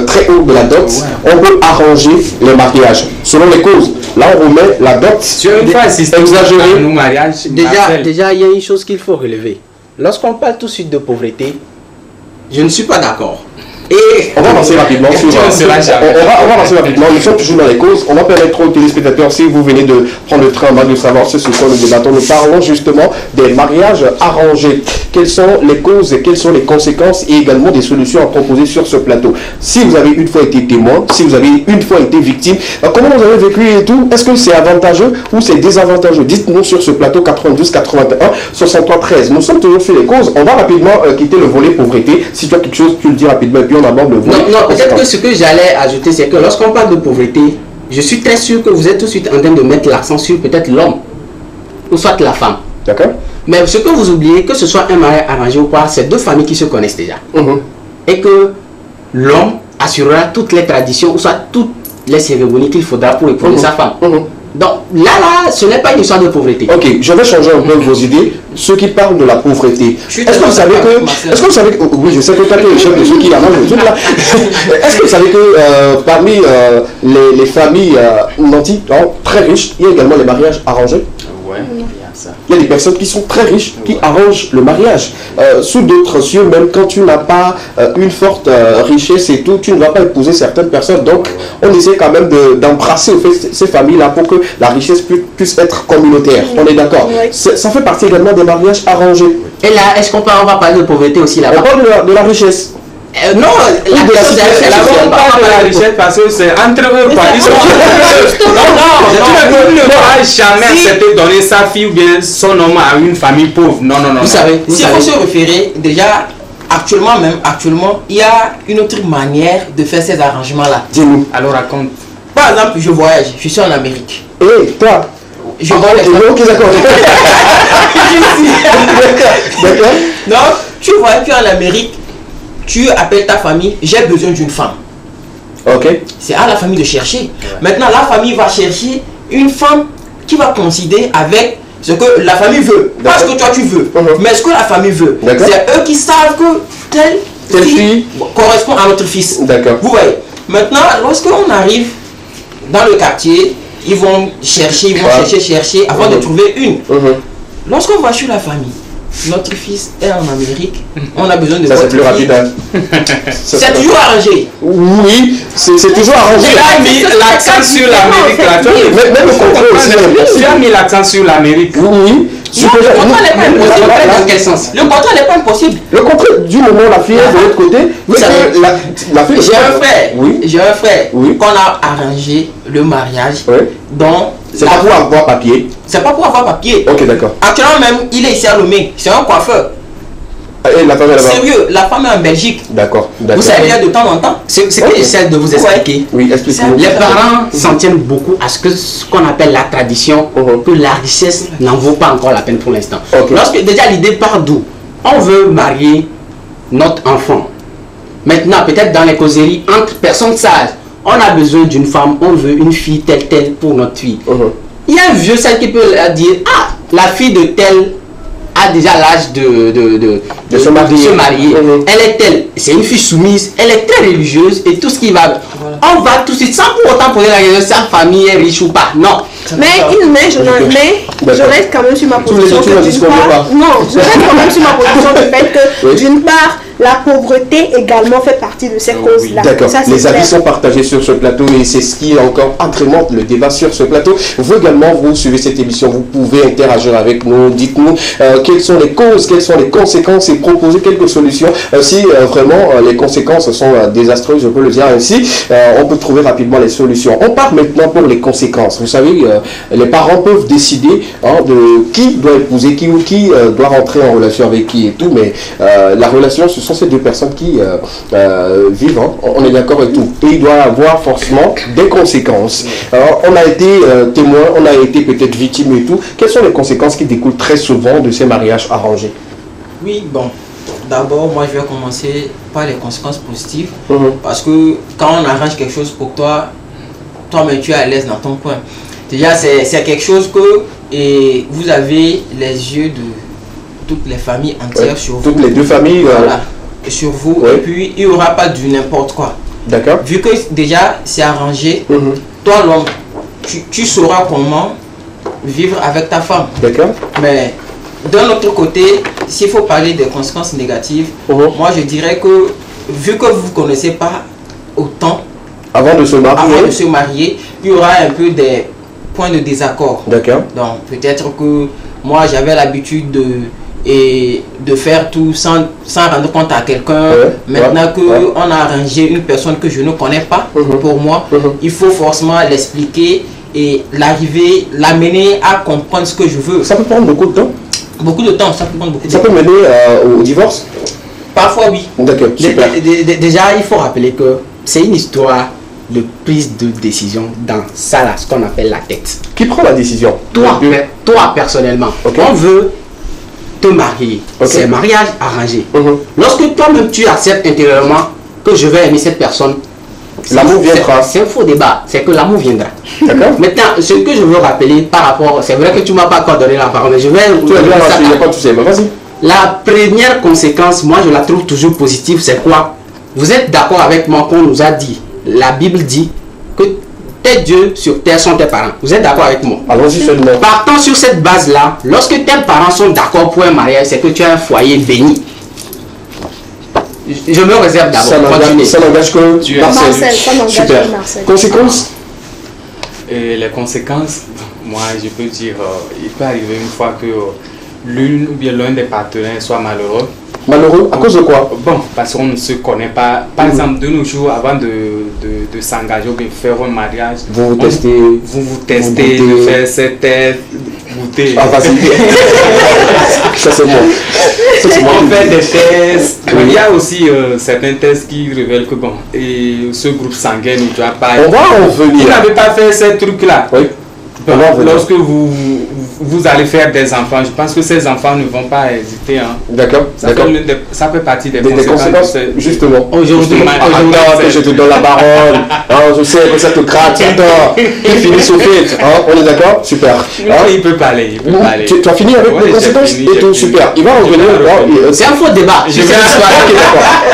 très haut de la dot, on peut arranger les mariages selon les causes. Là, on remet la dot exagérée. Déjà, il y a une chose qu'il faut relever. Lorsqu'on parle tout de suite de pauvreté, je ne suis pas d'accord. Et on va avancer rapidement. On va avancer rapidement. Nous sommes toujours dans les causes. On va permettre aux téléspectateurs, si vous venez de prendre le train de savoir ce sur quoi nous débattons. Nous parlons justement des mariages arrangés. Quelles sont les causes et quelles sont les conséquences et également des solutions à proposer sur ce plateau. Si vous avez une fois été témoin, si vous avez une fois été victime, comment vous avez vécu et tout? Est-ce que c'est avantageux ou c'est désavantageux? Dites-nous sur ce plateau 92 81 63 13. Nous sommes toujours sur les causes. On va rapidement quitter le volet pauvreté. Si tu as quelque chose, tu le dis rapidement. On aborde le volet. Non, peut-être que ce que j'allais ajouter, c'est que lorsqu'on parle de pauvreté, je suis très sûr que vous êtes tout de suite en train de mettre l'accent sur peut-être l'homme, ou soit la femme. D'accord. Mais ce que vous oubliez, que ce soit un mariage arrangé ou pas, c'est deux familles qui se connaissent déjà. Et que l'homme assurera toutes les traditions, ou soit toutes les cérémonies qu'il faudra pour épouser sa femme. Donc là, ce n'est pas une histoire de pauvreté. Ok, je vais changer un peu vos idées. Ceux qui parlent de la pauvreté, est-ce que vous savez que... Oui, je sais que tu as le chef de ceux qui arrangent le truc là. Est-ce que vous savez que parmi les familles nantis, très riches, il y a également les mariages arrangés? Ouais. Il y a des personnes qui sont très riches, qui arrangent le mariage. Sous d'autres cieux, même quand tu n'as pas une forte richesse et tout, tu ne vas pas épouser certaines personnes. Donc, on essaie quand même d'embrasser ces familles-là pour que la richesse puisse être communautaire. On est d'accord. Ça fait partie également des mariages arrangés. Et là, est-ce qu'on va parler de pauvreté aussi là-bas? On parle de la richesse. Non, on parle de la richesse parce que c'est entre eux quoi. Ils sont non, ne va jamais accepter donner sa fille ou bien son homme à une famille pauvre. Non. Vous savez, s'il faut se référer, déjà, actuellement, il y a une autre manière de faire ces arrangements-là. Dis-nous. Alors raconte. Par exemple, je voyage, je suis en Amérique. Et toi? Je voyage. Ok, d'accord. D'accord. Non, tu vois, tu es en Amérique. Tu appelles ta famille, j'ai besoin d'une femme. Ok. C'est à la famille de chercher. Maintenant, la famille va chercher une femme qui va coïncider avec ce que la famille veut. Pas ce que toi tu veux, mais ce que la famille veut. C'est eux qui savent que telle fille correspond à notre fils. D'accord. Vous voyez. Maintenant, lorsqu'on arrive dans le quartier, ils vont chercher, chercher avant de trouver une. Lorsqu'on va chez la famille, notre fils est en Amérique, on a besoin de ça, c'est plus rapide. C'est toujours arrangé. Oui, c'est toujours arrangé. Tu as mis l'accent sur l'Amérique. Même le contrat aussi. Tu as mis l'accent sur l'Amérique. Oui. Non, le contrat n'est pas impossible. Dans quel sens? Le contrat n'est pas impossible. Le contrat, du moment où la fille est de l'autre côté, vous savez, la fille. J'ai un frère. Oui. J'ai un frère. Oui. Qu'on a arrangé le mariage. Oui. Donc. C'est pas pour avoir papier. C'est pas pour avoir papier. Ok, d'accord. Actuellement même, il est ici à Lomé. C'est un coiffeur. Et la femme est là-bas. Sérieux, la femme est en Belgique. D'accord. Vous savez, de temps en temps. Ce que j'essaie de vous expliquer. Oui, expliquez-moi. Les parents s'en tiennent beaucoup à ce qu'on appelle la tradition, que la richesse n'en vaut pas encore la peine pour l'instant. Lorsque déjà l'idée part d'où? On veut marier notre enfant. Maintenant, peut-être dans les causeries, entre personnes sages, on a besoin d'une femme, on veut une fille telle pour notre fille. Il y a un vieux sage qui peut dire, ah, la fille de telle a déjà l'âge de se marier. Elle est telle, c'est une fille soumise, elle est très religieuse et tout ce qui va. On va tout de suite, sans pour autant poser la question, sa famille est riche ou pas. Non. Mais je reste quand même sur ma position. Non, je reste quand même sur ma position du fait que d'une part, la pauvreté également fait partie de ces causes-là. D'accord, les avis sont partagés sur ce plateau et c'est ce qui encore agrémente le débat sur ce plateau. Vous également, vous suivez cette émission, vous pouvez interagir avec nous, dites-nous quelles sont les causes, quelles sont les conséquences et proposer quelques solutions. Si vraiment les conséquences sont désastreuses, je peux le dire ainsi, on peut trouver rapidement les solutions. On part maintenant pour les conséquences. Vous savez, les parents peuvent décider de qui doit épouser qui ou qui doit rentrer en relation avec qui et tout, mais la relation, ce sont ces deux personnes qui vivent, on est d'accord et tout. Et il doit avoir forcément des conséquences. Alors, on a été témoin, on a été peut-être victime et tout. Quelles sont les conséquences qui découlent très souvent de ces mariages arrangés? Oui, bon, d'abord, moi je vais commencer par les conséquences positives. Parce que quand on arrange quelque chose pour toi, toi-même tu es à l'aise dans ton coin. Déjà, c'est quelque chose que vous avez les yeux de toutes les familles entières sur vous. Toutes les deux familles sur vous. Et puis, il n'y aura pas du n'importe quoi. D'accord. Vu que déjà, c'est arrangé, toi, l'homme, tu sauras comment vivre avec ta femme. D'accord. Mais d'un autre côté, s'il faut parler des conséquences négatives, moi, je dirais que, vu que vous ne vous connaissez pas autant, avant de se marier, il y aura un peu des points de désaccord. D'accord. Donc, peut-être que moi, j'avais l'habitude de faire tout sans rendre compte à quelqu'un. Maintenant qu'on a arrangé une personne que je ne connais pas, pour moi, il faut forcément l'expliquer et l'amener à comprendre ce que je veux. Ça peut prendre beaucoup de temps? Beaucoup de temps, ça peut prendre beaucoup de temps. Ça peut mener au divorce? Parfois, oui. D'accord, super. Déjà, il faut rappeler que c'est une histoire de prise de décision dans ça, là, ce qu'on appelle la tête. Qui prend la décision? Toi personnellement. On veut te marier. C'est un mariage arrangé. Lorsque toi-même tu acceptes intérieurement que je vais aimer cette personne, l'amour viendra. C'est un faux débat, c'est que l'amour viendra. D'accord. Maintenant, ce que je veux rappeler par rapport, c'est vrai que tu ne m'as pas encore donné la parole, mais je vais... La première conséquence, moi je la trouve toujours positive, c'est quoi? Vous êtes d'accord avec moi qu'on nous a dit, la Bible dit que tes dieux sur terre sont tes parents. Vous êtes d'accord avec moi? Allons-y seulement. Partant sur cette base-là, lorsque tes parents sont d'accord pour un mariage, c'est que tu as un foyer béni. Je me réserve d'abord. Ça n'engage que Marcel. Super. Conséquences? Et les conséquences, moi je peux dire, il peut arriver une fois que l'une ou bien l'un des partenaires soit malheureux. Malheureux? À cause de quoi? Bon, parce qu'on ne se connaît pas. Par exemple, de nos jours, avant de s'engager ou de faire un mariage, vous testez, de faire ces tests, goûter. Ah, vas-y. Ça c'est bon. On fait des tests. Il y a aussi certains tests qui révèlent que bon, et ce groupe sanguin ne doit pas. On va en venir. Vous n'avez pas fait ces trucs-là. Oui. Lorsque vous allez faire des enfants, je pense que ces enfants ne vont pas hésiter. D'accord. Ça fait partie des conséquences. Justement. Aujourd'hui, que je te donne la parole. Je sais que ça te gratte. Tu finis au fait. On est d'accord? Super. Il peut parler. Tu as fini avec les conséquences et tout. Super. Il va revenir. C'est un faux débat.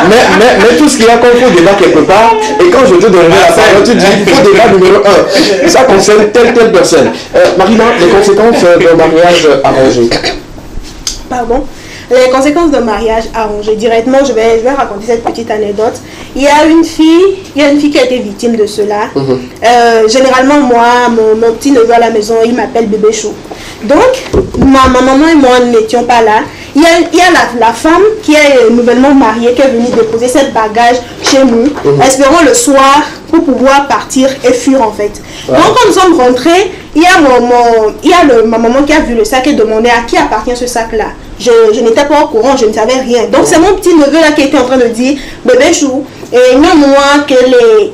Mais tout ce qu'il y a comme faux débat quelque part, et quand je te donnerai la parole, tu dis faux débat numéro 1. Ça concerne telle personne. Marina, les conséquences d'un mariage arrangé. Pardon. Les conséquences d'un mariage arrangé. Directement, je vais raconter cette petite anecdote. Il y a une fille qui a été victime de cela. Généralement, moi, mon petit neveu à la maison, il m'appelle bébé chou. Donc, ma maman et moi n'étions pas là. Il y a la femme qui est nouvellement mariée, qui est venue déposer ses bagages chez nous, espérant le soir pour pouvoir partir et fuir en fait. Donc quand nous sommes rentrés, il y a ma maman qui a vu le sac et demandé à qui appartient ce sac là. Je n'étais pas au courant, je ne savais rien. Donc c'est mon petit neveu là qui était en train de dire bébé chou et non moi que les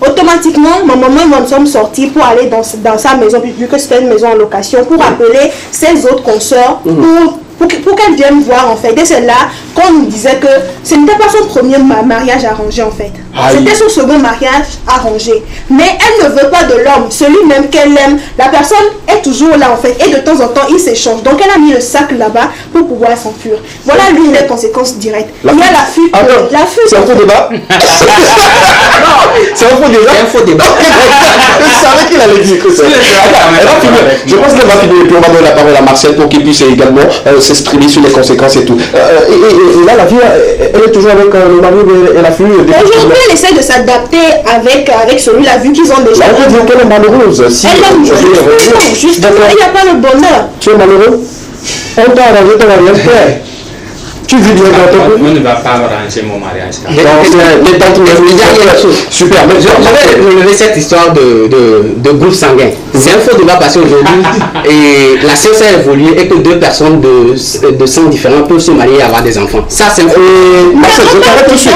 automatiquement ma maman et moi nous sommes sortis pour aller dans sa maison vu que c'était une maison en location pour appeler ses autres consoeurs pour qu'elle vienne voir en fait. Et c'est là qu'on nous disait que ce n'était pas son premier mariage arrangé en fait. C'était son second mariage arrangé. Mais elle ne veut pas de l'homme, celui-même qu'elle aime. La personne est toujours là en fait. Et de temps en temps, ils s'échangent. Donc elle a mis le sac là-bas pour pouvoir s'enfuir. Voilà l'une des conséquences directes. Il y a la fuite. La fuite. C'est un faux débat. C'est un faux débat. C'est un faux débat. Je savais qu'il allait dire que c'est. Elle va finir. Je pense qu'elle va finir et puis on va donner la parole à Marcel pour qu'il puisse également s'exprimer sur les conséquences et tout. Et là, la fille, elle est toujours avec le mari et la fille. Aujourd'hui, elle essaie de s'adapter avec celui-là, vu qu'ils ont déjà. Là, on peut dire qu'elle est malheureuse. Si justement, il n'y a pas le bonheur. Tu es malheureux? On t'a arrangé ton mariage, frère. Tu vis bien dans ton couple? On ne va pas arranger mon mariage. Super. Mais je vais relever cette histoire de groupe sanguin. C'est un faux débat parce qu'aujourd'hui, la science a évolué et que deux personnes de sang différents peuvent se marier et avoir des enfants. Ça, c'est un faux débat. Je t'arrête tout de suite.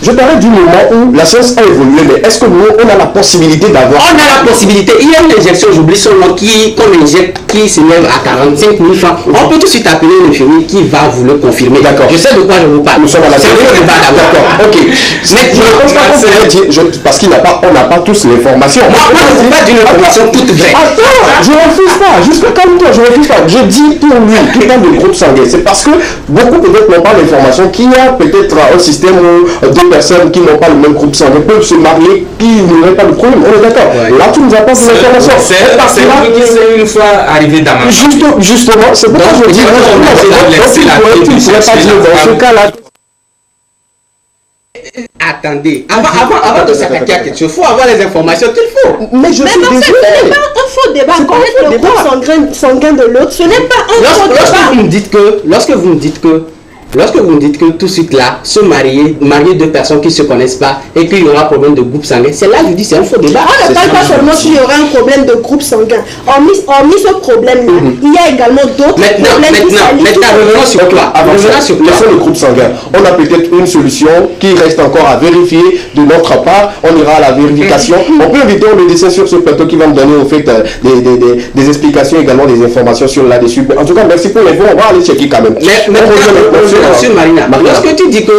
Je t'arrête du moment où la science a évolué, mais est-ce que nous, on a la possibilité d'avoir... On a la possibilité. Il y a une injection, j'oublie son nom, qu'on injecte, qui s'élève à 45 000 francs. On peut tout de suite appeler une infirmière qui va vous le confirmer. D'accord. Je sais de quoi je vous parle. Nous sommes à la science. D'accord. Ok. Mais je ne pense pas qu'on pourrait dire, parce qu'on n'a pas tous l'information. Moi, je ne pas d'une information toute vraie. Attends, je ne refuse pas. Juste comme toi, je ne refuse pas. Je dis pour lui, qui parle de groupe sanguin, c'est parce que beaucoup peut-être n'ont pas l'information qu'il y a peut-être un système où deux personnes qui n'ont pas le même groupe sanguin peuvent se marier, qui n'auraient pas de problème. On est d'accord. Là, tu nous apportes l'information. C'est une fois arrivé dans ma vie. Justement, c'est pour ça que je dis, tu ne pourrais pas dire dans ce cas-là. Attendez, avant de s'attaquer à quelque chose, il faut avoir les informations qu'il faut. Mais je suis désolé. Ce n'est pas un faux débat. Connaître le groupe sanguin de l'autre, ce n'est pas un faux débat. Lorsque vous me dites que tout de suite là, se marier deux personnes qui ne se connaissent pas et qu'il y aura un problème de groupe sanguin, c'est là que je dis c'est un faux débat. On ne parle pas seulement qu'il y aura un problème de groupe sanguin. Hormis ce problème-là, il y a également d'autres problèmes qui s'allient. Maintenant, revenons sur toi. Laissons le groupe sanguin. On a peut-être une solution qui reste encore à vérifier de notre part. On ira à la vérification. On peut inviter un médecin sur ce plateau qui va me donner au fait des explications, également des informations sur là-dessus. En tout cas, merci pour l'info. On va aller checker quand même. Monsieur Marina, lorsque tu dis que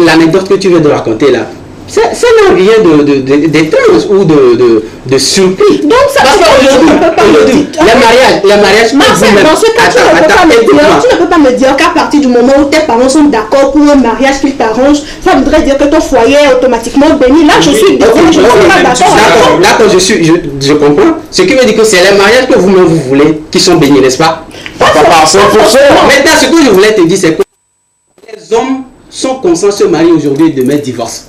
l'anecdote que tu viens de raconter là, ça n'a rien d'étrange ou de surpris. Donc ça aujourd'hui, les mariages. Marcel, dans ce cas, tu ne peux pas me dire qu'à partir du moment où tes parents sont d'accord pour un mariage qu'ils t'arrangent, ça voudrait dire que ton foyer est automatiquement béni. Là, je suis désolé, je ne suis pas d'accord. D'accord, je comprends. Ce qui veut dire que c'est les mariages que vous-même vous voulez qui sont bénis, n'est-ce pas? Pas 100%. Maintenant, ce que je voulais te dire, c'est que les hommes sont conscients de se marier aujourd'hui et de mettre divorce.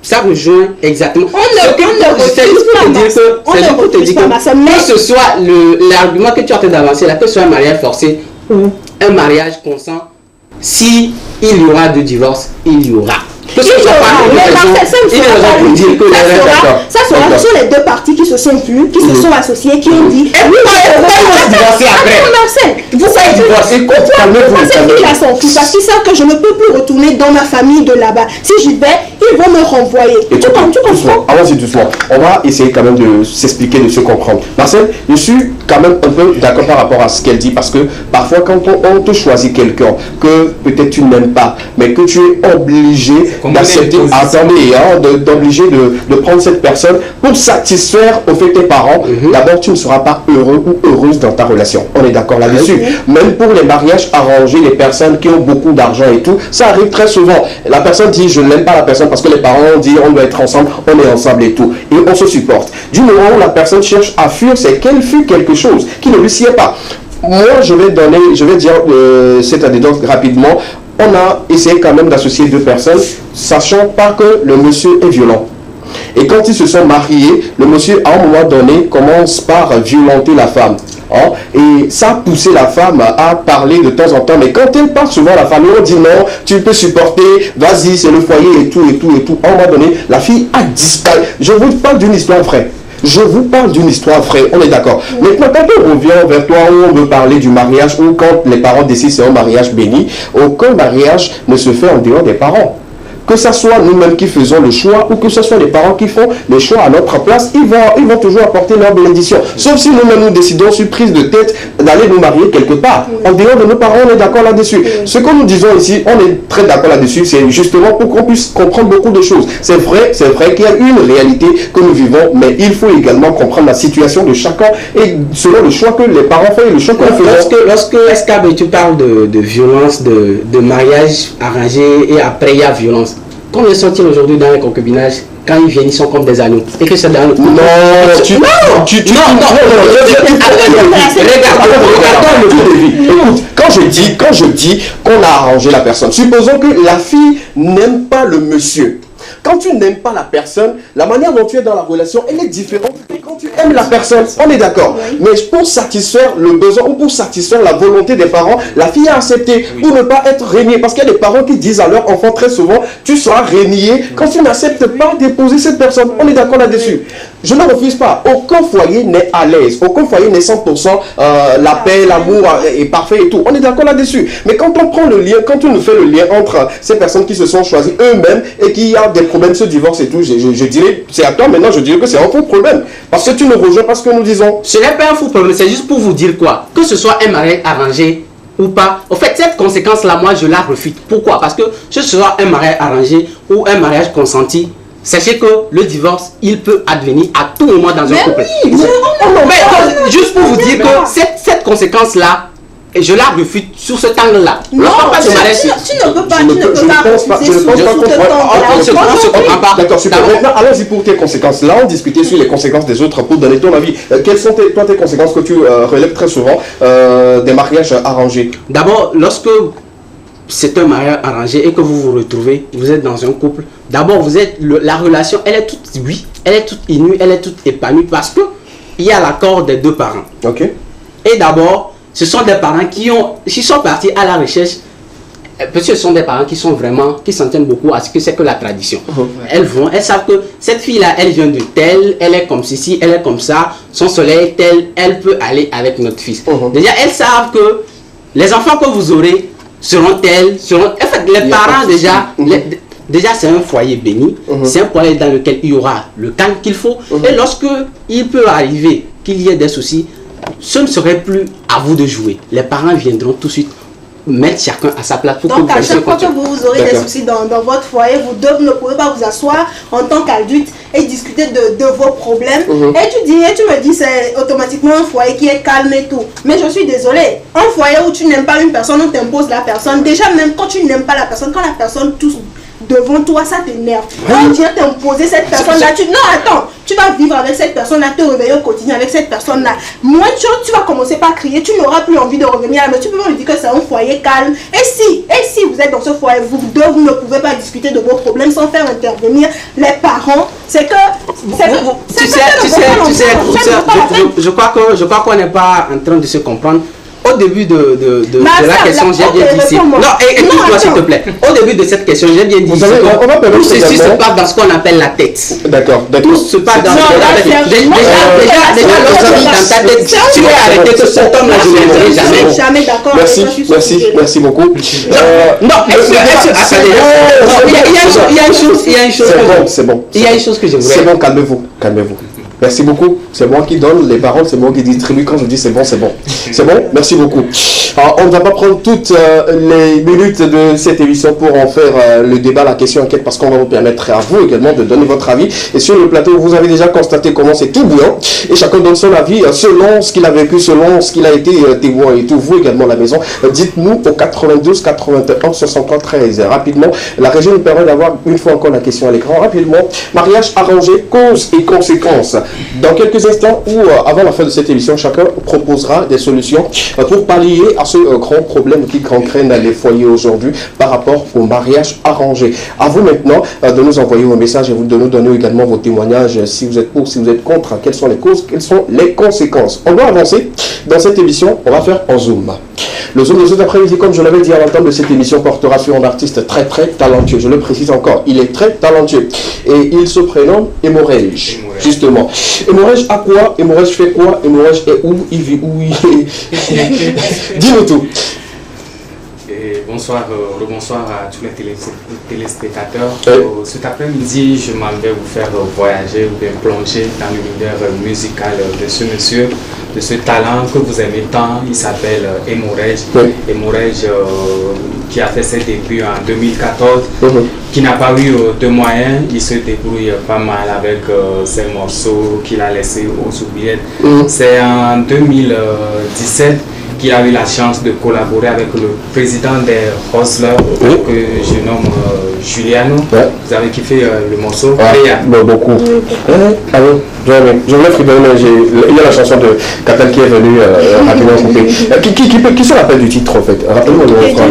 Ça rejoint exactement. Que ce soit l'argument que tu es en train d'avancer là, que ce soit un mariage forcé ou un mariage consent, si il y aura de divorce, il y aura. Ça sera sur les deux parties qui se sont vues, qui se sont associées, qui ont dit Marcel, vous savez, il a son fils parce qu'ils savent que je ne peux plus retourner dans ma famille de là-bas. Si j'y vais, ils vont me renvoyer. Tu comprends? Allons-y doucement. On va essayer quand même de s'expliquer, de se comprendre. Marcel, je suis quand même un peu d'accord par rapport à ce qu'elle dit parce que parfois quand on te choisit quelqu'un que peut-être tu n'aimes pas, mais que tu es obligé d'accepter, d'obliger de prendre cette personne pour satisfaire au fait tes parents, d'abord tu ne seras pas heureux ou heureuse dans ta relation. On est d'accord là-dessus. Même pour les mariages arrangés, les personnes qui ont beaucoup d'argent et tout, ça arrive très souvent. La personne dit je n'aime pas la personne parce que les parents ont dit on doit être ensemble, on est ensemble et tout. Et on se supporte. Du moment où la personne cherche à fuir, c'est qu'elle fuit quelque chose qui ne lui sied pas. Moi, je vais dire cette anecdote rapidement. On a essayé quand même d'associer deux personnes, sachant pas que le monsieur est violent. Et quand ils se sont mariés, le monsieur, à un moment donné, commence par violenter la femme. Hein? Et ça a poussé la femme à parler de temps en temps. Mais quand elle parle souvent à la famille, on dit non, tu peux supporter, vas-y, c'est le foyer et tout, et tout, et tout. À un moment donné, la fille a disparu. Je vous parle d'une histoire vraie. Je vous parle d'une histoire vraie, on est d'accord. Maintenant, quand on revient vers toi, où on veut parler du mariage, ou quand les parents décident c'est un mariage béni, aucun mariage ne se fait en dehors des parents. Que ce soit nous-mêmes qui faisons le choix ou que ce soit les parents qui font les choix à notre place, ils vont toujours apporter leur bénédiction. Sauf si nous-mêmes nous décidons sur prise de tête d'aller nous marier quelque part. En dehors de nos parents, on est d'accord là-dessus. Ce que nous disons ici, on est très d'accord là-dessus, c'est justement pour qu'on puisse comprendre beaucoup de choses. C'est vrai qu'il y a une réalité que nous vivons, mais il faut également comprendre la situation de chacun et selon le choix que les parents font et le choix que nous faisons. Lorsque Escabe, tu parles de violence, de mariage arrangé et après il y a violence. Combien sont-ils aujourd'hui dans les concubinages quand ils viennent, ils sont comme des agneaux. Et que c'est dans le couple. Écoute, quand je dis qu'on a arrangé la personne, supposons que la fille n'aime pas le monsieur. Quand tu n'aimes pas la personne, la manière dont tu es dans la relation, elle est différente que quand tu aimes la personne. On est d'accord. Oui. Mais pour satisfaire le besoin ou pour satisfaire la volonté des parents, la fille a accepté pour ne pas être régnée. Parce qu'il y a des parents qui disent à leur enfant très souvent, tu seras régné quand tu n'acceptes pas d'épouser cette personne. On est d'accord là-dessus. Je ne refuse pas. Aucun foyer n'est à l'aise. Aucun foyer n'est 100% la paix, l'amour est parfait et tout. On est d'accord là-dessus. Mais quand on prend le lien, quand on nous fait le lien entre ces personnes qui se sont choisies eux-mêmes et qui ont des problèmes, ce divorce et tout, je dirais, c'est à toi maintenant, je dirais que c'est un faux problème. Parce que tu ne rejoins pas ce que nous disons. Ce n'est pas un faux problème, c'est juste pour vous dire quoi? Que ce soit un mariage arrangé ou pas. En fait, cette conséquence-là, moi, je la refute. Pourquoi? Parce que ce soit un mariage arrangé ou un mariage consenti, sachez que le divorce, il peut advenir à tout moment dans un couple. Oui, mais juste pour vous dire que cette conséquence-là, et je la refute sur ce angle-là. Non, tu ne peux pas. D'accord, super. Maintenant, allons-y pour tes conséquences. Là, on discutait sur les conséquences des autres pour donner ton avis. Quelles sont tes conséquences que tu relèves très souvent des mariages arrangés? D'abord, lorsque c'est un mariage arrangé et que vous vous retrouvez, vous êtes dans un couple, d'abord, la relation, elle est toute inouïe, elle est toute épanouie parce que il y a l'accord des deux parents. Ok. Et d'abord, ce sont des parents qui sont partis à la recherche, parce que ce sont des parents qui s'en tiennent beaucoup à ce que c'est que la tradition. Elles savent que cette fille-là, elle vient de telle, elle est comme ceci, elle est comme ça, son soleil est tel, elle peut aller avec notre fils. Déjà, elles savent que les enfants que vous aurez seront tels, en fait, les parents déjà, c'est un foyer béni, c'est un foyer dans lequel il y aura le calme qu'il faut, et lorsque il peut arriver qu'il y ait des soucis, ce ne serait plus à vous de jouer. Les parents viendront tout de suite mettre chacun à sa place. Donc à chaque fois que vous aurez des soucis dans votre foyer, vous ne pouvez pas vous asseoir en tant qu'adulte et discuter de vos problèmes. Et tu me dis c'est automatiquement un foyer qui est calme et tout. Mais je suis désolée. Un foyer où tu n'aimes pas une personne, on t'impose la personne. Déjà même quand tu n'aimes pas la personne, quand la personne touche devant toi, ça t'énerve. Quand tu viens t'imposer cette personne-là, tu vas vivre avec cette personne-là, te réveiller au quotidien avec cette personne-là. Moins tu vas commencer par crier, tu n'auras plus envie de revenir là, mais tu peux me dire que c'est un foyer calme. Et si vous êtes dans ce foyer, vous ne pouvez pas discuter de vos problèmes sans faire intervenir les parents. Je crois qu'on n'est pas en train de se comprendre. Au début de la question, j'ai bien dit ici. Non, écoute-moi s'il te plaît. Au début de cette question, j'ai bien dit ici. Tout ceci se passe dans ce qu'on appelle la tête. D'accord. Tout se passe dans ce qu'on appelle. Déjà, lorsque dans ta tête, tu vas arrêter que cet homme-là, je ne l'aimerai jamais. Jamais d'accord. Merci beaucoup. Non, attendez. Il y a une chose. C'est bon. Il y a une chose que je voudrais. C'est bon, calmez-vous. Merci beaucoup. C'est moi qui donne les paroles, c'est moi qui distribue. Quand je dis c'est bon, c'est bon. C'est bon? Merci beaucoup. Alors, on ne va pas prendre toutes les minutes de cette émission pour en faire le débat, la question enquête, parce qu'on va vous permettre à vous également de donner votre avis. Et sur le plateau, vous avez déjà constaté comment c'est tout bouillant. Et chacun donne son avis selon ce qu'il a vécu, selon ce qu'il a été témoin et tout. Vous également à la maison, dites-nous au 92 81 63 13. Rapidement, la région nous permet d'avoir une fois encore la question à l'écran. Rapidement, mariage arrangé, causes et conséquences. Dans quelques instants ou avant la fin de cette émission, chacun proposera des solutions pour pallier à ce grand problème qui gangrène les foyers aujourd'hui par rapport au mariage arrangé. À vous maintenant de nous envoyer vos messages et de nous donner également vos témoignages, si vous êtes pour, si vous êtes contre, quelles sont les causes, quelles sont les conséquences. On doit avancer dans cette émission, on va faire en Zoom. Le Zoom de cet après-midi, comme je l'avais dit à l'entame de cette émission, portera sur un artiste très talentueux. Je le précise encore, il est très talentueux. Et il se prénomme Emorej, justement. Emorej a quoi? Emorej fait quoi? Emorej est où? Il vit où? Dis-nous tout. Bonsoir, rebonsoir à tous les téléspectateurs. Cet après-midi, je m'en vais vous faire voyager ou bien plonger dans l'univers musical de ce monsieur, de ce talent que vous aimez tant. Il s'appelle Emorej. Emorej qui a fait ses débuts en 2014, qui n'a pas eu de moyens. Il se débrouille pas mal avec ses morceaux qu'il a laissés aux oubliettes. C'est en 2017 qu'il a eu la chance de collaborer avec le président des Hustlers, que je nomme Juliano. Vous avez kiffé le morceau Beaucoup. Ah oui, je voulais frimer, il y a la chanson de Capel qui est venue rapidement couper. Qui se rappelle du titre en fait? Rappelez-moi le refrain.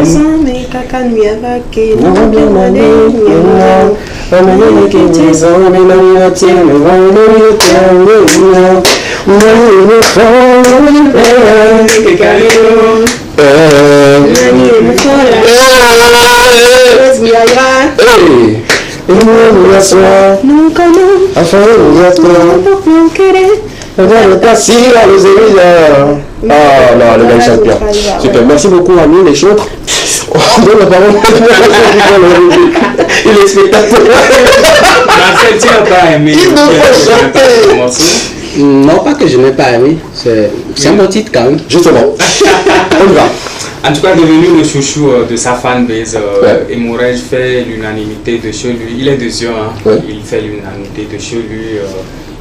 Ah non, le gars chante bien. Super, merci beaucoup Ami, les chantres. On donne la parole. Il est spectateur. Marcel, tu n'as pas aimé. Il ne peut chanter. Non, pas que je n'ai pas aimé. C'est un bon titre quand même. Justement. On y va. En tout cas, devenu le chouchou de sa fanbase, Emourege fait l'unanimité de chez lui. Il est de Zion, il fait l'unanimité de chez lui.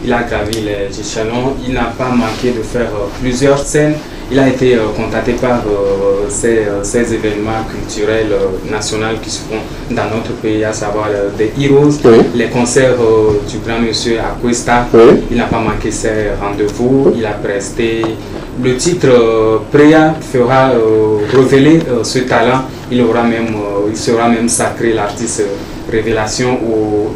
Il a gravi les échelons. Il n'a pas manqué de faire plusieurs scènes. Il a été contacté par ces événements culturels nationaux qui se font dans notre pays, à savoir des Heroes, les concerts du grand monsieur à Cuesta. Il n'a pas manqué ses rendez-vous. Il a presté. Le titre Preya fera révéler ce talent. Il sera même sacré l'artiste révélation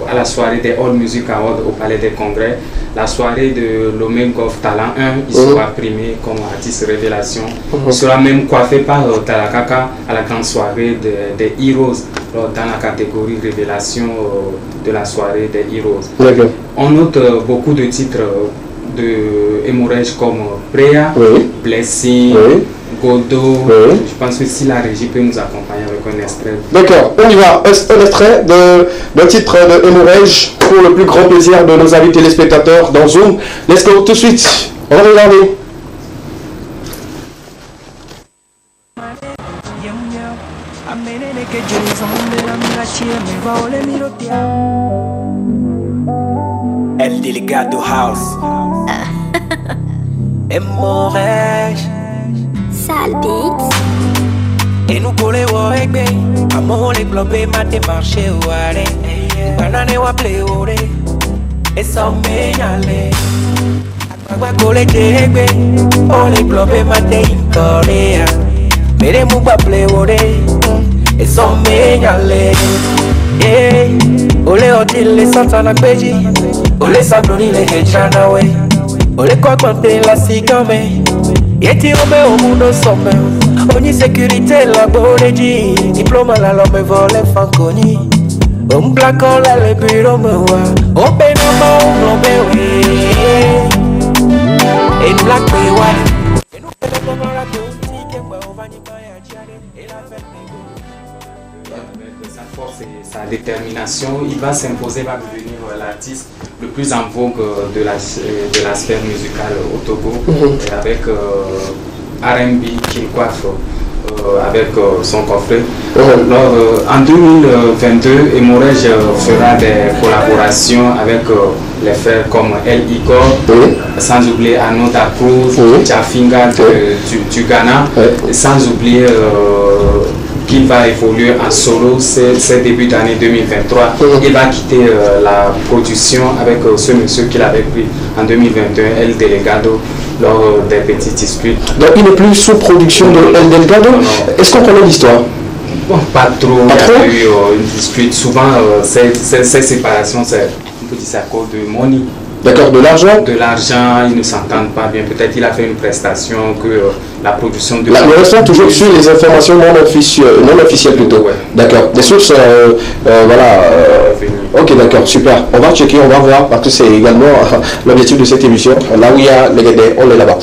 à la soirée des All Music Awards au Palais des Congrès. La soirée de l'Omega of Talent 1, il sera primé comme artiste révélation. Il sera même coiffé par Talakaka à la grande soirée des Heroes dans la catégorie révélation de la soirée des Heroes. On note beaucoup de titres de Emourege comme Preya, Blessing, Godot. Je pense que si la régie peut nous accompagner avec un extrait. D'accord, on y va. Un extrait d'un titre de Emourege pour le plus grand plaisir de nos amis téléspectateurs dans Zoom. Let's go tout de suite. On va regarder. El Delegado House. Emourege. Sale beats. Et nous collons au reggae. Amon les globés m'a démarché au arrêt. Banane wa play ore. Et ça m'énerve. Agua collé reggae. Oh les globés m'a démarché. Mais les mots wa play ore. Et ça m'énerve. Eh. Ole odile les santana beji. Ole sabloni les hejana we. Ole quoi compter la cigame. Yeti ome omuno some. Oni sécurité la boreji. Diplôme la l'homme vole fanconi. Black on le bureau me wa. Open no l'homme we. Et black me wa. Et nous faisons comme la politique. Et on va n'y pas y et la fête avec sa force et sa détermination, il va s'imposer, va devenir l'artiste le plus en vogue de la sphère musicale au Togo, avec R&B qu'il coiffe avec son coffret. Alors, en 2022, Emourege fera des collaborations avec les frères comme El Igor, sans oublier Anoda Cruz, Jafinga du Ghana, sans oublier qu'il va évoluer en solo ces débuts d'année 2023. Il va quitter la production avec ce monsieur qu'il avait pris en 2021, El Delegado, lors des petites disputes. Donc il n'est plus sous production de El Delegado. Est-ce qu'on connaît l'histoire? Bon, pas trop. Il y a eu une dispute. Souvent, ces séparations, on peut dire c'est à cause de money. D'accord, de l'argent? De l'argent, ils ne s'entendent pas bien. Peut-être qu'il a fait une prestation que la production de... Nous restons toujours sur les informations non officielles plutôt. D'accord, des sources, voilà. Ok, d'accord, super. On va checker, on va voir, parce que c'est également l'objectif de cette émission. Là où il y a les gars, on est là-bas.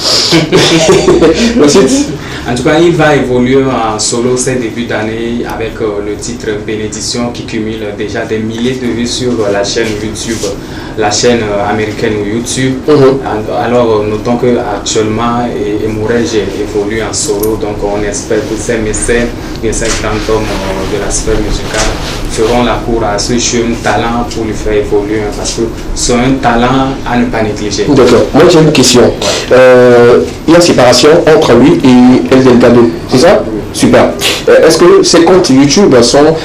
Ensuite. En tout cas, il va évoluer en solo ces débuts d'année avec le titre Bénédiction qui cumule déjà des milliers de vues sur la chaîne YouTube, la chaîne américaine YouTube. Alors, notons qu'actuellement, Emourege évolue en solo, donc on espère que ces mécènes et ces grands hommes de la sphère musicale feront la cour à ce jeune talent pour lui faire évoluer, parce que c'est un talent à ne pas négliger. D'accord. Moi j'ai une question. Il y a séparation entre lui et El Delgado, c'est ça? Super. Est-ce que ces comptes YouTube sont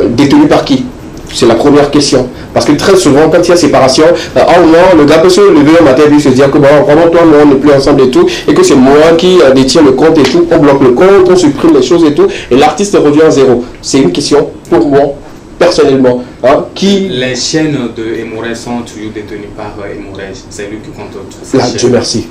détenus par qui? C'est la première question. Parce que très souvent, quand il y a séparation, oh non, le gars peut se lever un matin et se dire que bon, vraiment toi, on n'est plus ensemble et tout, et que c'est moi qui détiens le compte et tout, on bloque le compte, on supprime les choses et tout, et l'artiste revient à zéro. C'est une question pour moi, personnellement. Hein, qui... Les chaînes de Emorej sont toujours détenues par Emorej. C'est lui qui contrôle tout ça. Là, Dieu merci.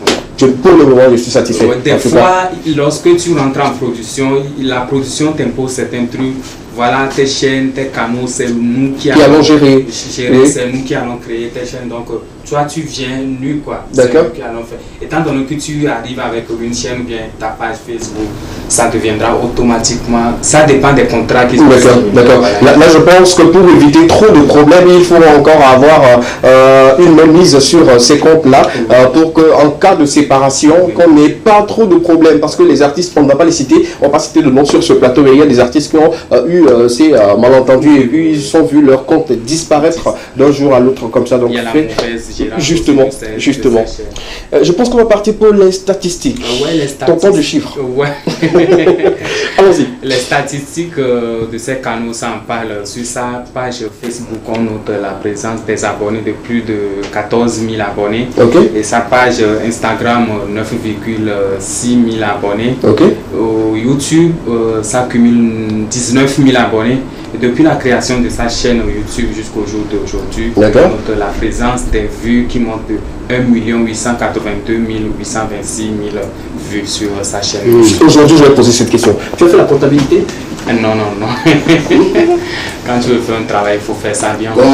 Pour le moment, je suis satisfait. Des fois, lorsque tu rentres en production, la production t'impose certains trucs. Voilà tes chaînes, tes canaux, c'est nous qui allons gérer. C'est nous qui allons créer tes chaînes. Donc, toi, tu viens nu, quoi. D'accord. C'est nous qui allons faire. Étant donné que tu arrives avec une chaîne ou bien ta page Facebook, ça deviendra automatiquement. Ça dépend des contrats qui sont. D'accord. Voilà. Là, je pense que pour éviter trop de problèmes, il faut encore avoir une mainmise sur ces comptes-là pour qu'en cas de séparation, qu'on n'ait pas trop de problèmes. Parce que les artistes, on ne va pas les citer, on ne va pas citer de nom sur ce plateau, mais il y a des artistes qui ont eu ces malentendus et puis ils ont vu leur compte disparaître d'un jour à l'autre comme ça. Donc, il y a la mauvaise justement. Je pense qu'on va partir pour les statistiques. Ouais, les statistiques. Ton temps de chiffres. Ouais. Allons-y. Les statistiques de ces canaux, ça en parle. Sur sa page Facebook, on note la présence des abonnés de plus de 14 000 abonnés. Okay. Et sa page Instagram, 9,6 000 abonnés. Okay. Au YouTube, ça cumule 19 000 abonnés. Et depuis la création de sa chaîne YouTube jusqu'au jour d'aujourd'hui, on note la présence des vues qui montent de 1 882 826 000 vues sur sa chaîne. Aujourd'hui, je vais poser cette question. Tu as fait la comptabilité? Non. Quand tu veux faire un travail, il faut faire ça bien. Faut pas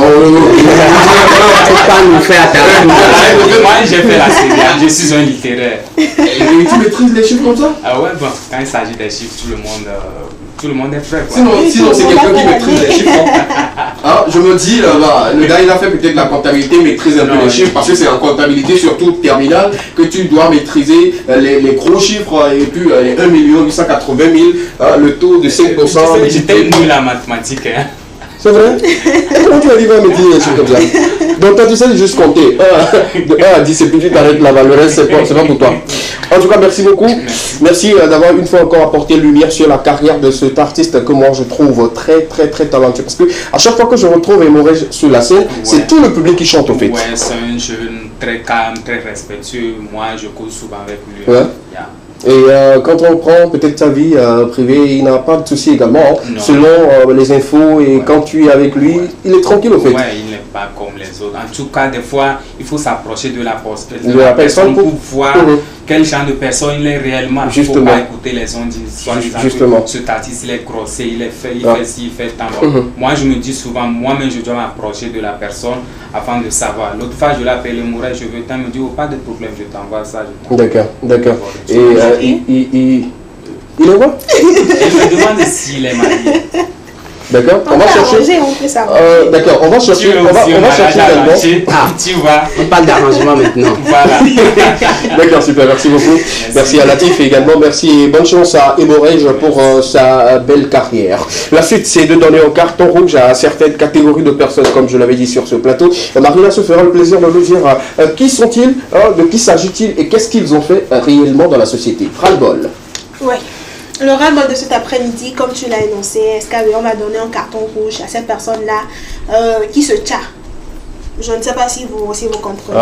nous faire moi, j'ai fait la série. Je suis un littéraire. Et tu maîtrises les chiffres comme ça? Ah ouais, bon, quand il s'agit des chiffres, tout le monde est prêt. Quoi. Sinon c'est quelqu'un qui maîtrise les chiffres. Hein, je me dis, le gars il a fait peut-être la comptabilité, maîtrise un peu les chiffres, parce que c'est en comptabilité, surtout terminale, que tu dois maîtriser les gros chiffres et puis les 1 880 000, le taux de 5%. J'étais nul en mathématiques. Hein. C'est vrai? Comment tu arrives à maîtriser les chiffres comme ça? Donc toi tu sais juste compter. De 1 à 10 et puis tu t'arrêtes là-bas, le reste c'est pas pour toi. En tout cas, merci beaucoup. Merci d'avoir une fois encore apporté lumière sur la carrière de cet artiste que moi je trouve très talentueux. Parce que à chaque fois que je retrouve Emorej sur la scène, c'est tout le public qui chante au fait. Ouais, c'est un jeune très calme, très respectueux. Moi je cause souvent avec lui. Ouais. Et quand on prend peut-être ta vie privée, il n'a pas de souci également. Selon les infos et quand tu es avec lui, il est tranquille au fait. Ouais, il n'est pas comme les autres. En tout cas, des fois, il faut s'approcher de la personne pour voir quel genre de personne il est réellement. Il ne faut pas écouter les ondes. Justement. Cet artiste, il est grossé, il fait ci, il fait tant. Moi, je me dis souvent, moi-même, je dois m'approcher de la personne afin de savoir. L'autre fois, je l'appelle Emorej, je veux tant, me dit, oh, pas de problème, je t'envoie ça. D'accord. Et il est quoi? Je me demande s'il est marié. D'accord, on va chercher. D'accord, on va chercher. On va chercher également. Tu vois, on parle d'arrangement maintenant. Voilà. D'accord, super, merci beaucoup. Merci à Latif et également merci et bonne chance à Emorej pour sa belle carrière. La suite, c'est de donner un carton rouge à certaines catégories de personnes, comme je l'avais dit sur ce plateau. Marina se fera le plaisir de nous dire qui sont-ils, de qui s'agit-il et qu'est-ce qu'ils ont fait réellement dans la société. Ras-le-bol. Ouais. Le ras-le-bol de cet après-midi, comme tu l'as énoncé, SKB, on va donner un carton rouge à cette personne-là qui se tcha. Je ne sais pas si vous comprenez.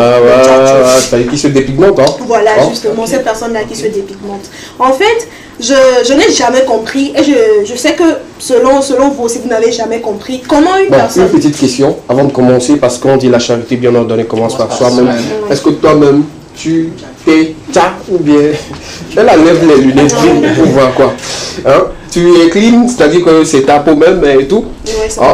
C'est-à-dire qui se dépigmente. Hein? Voilà, justement, cette personne-là qui se dépigmente. En fait, je n'ai jamais compris, et je sais que selon vous aussi, vous n'avez jamais compris comment une personne... Une petite question avant de commencer, parce qu'on dit la charité bien ordonnée commence par soi-même. Est-ce que toi-même, tu t'es ta ou bien elle enlève les lunettes pour voir quoi, hein? Tu es clean, c'est-à-dire que c'est ta peau même et tout,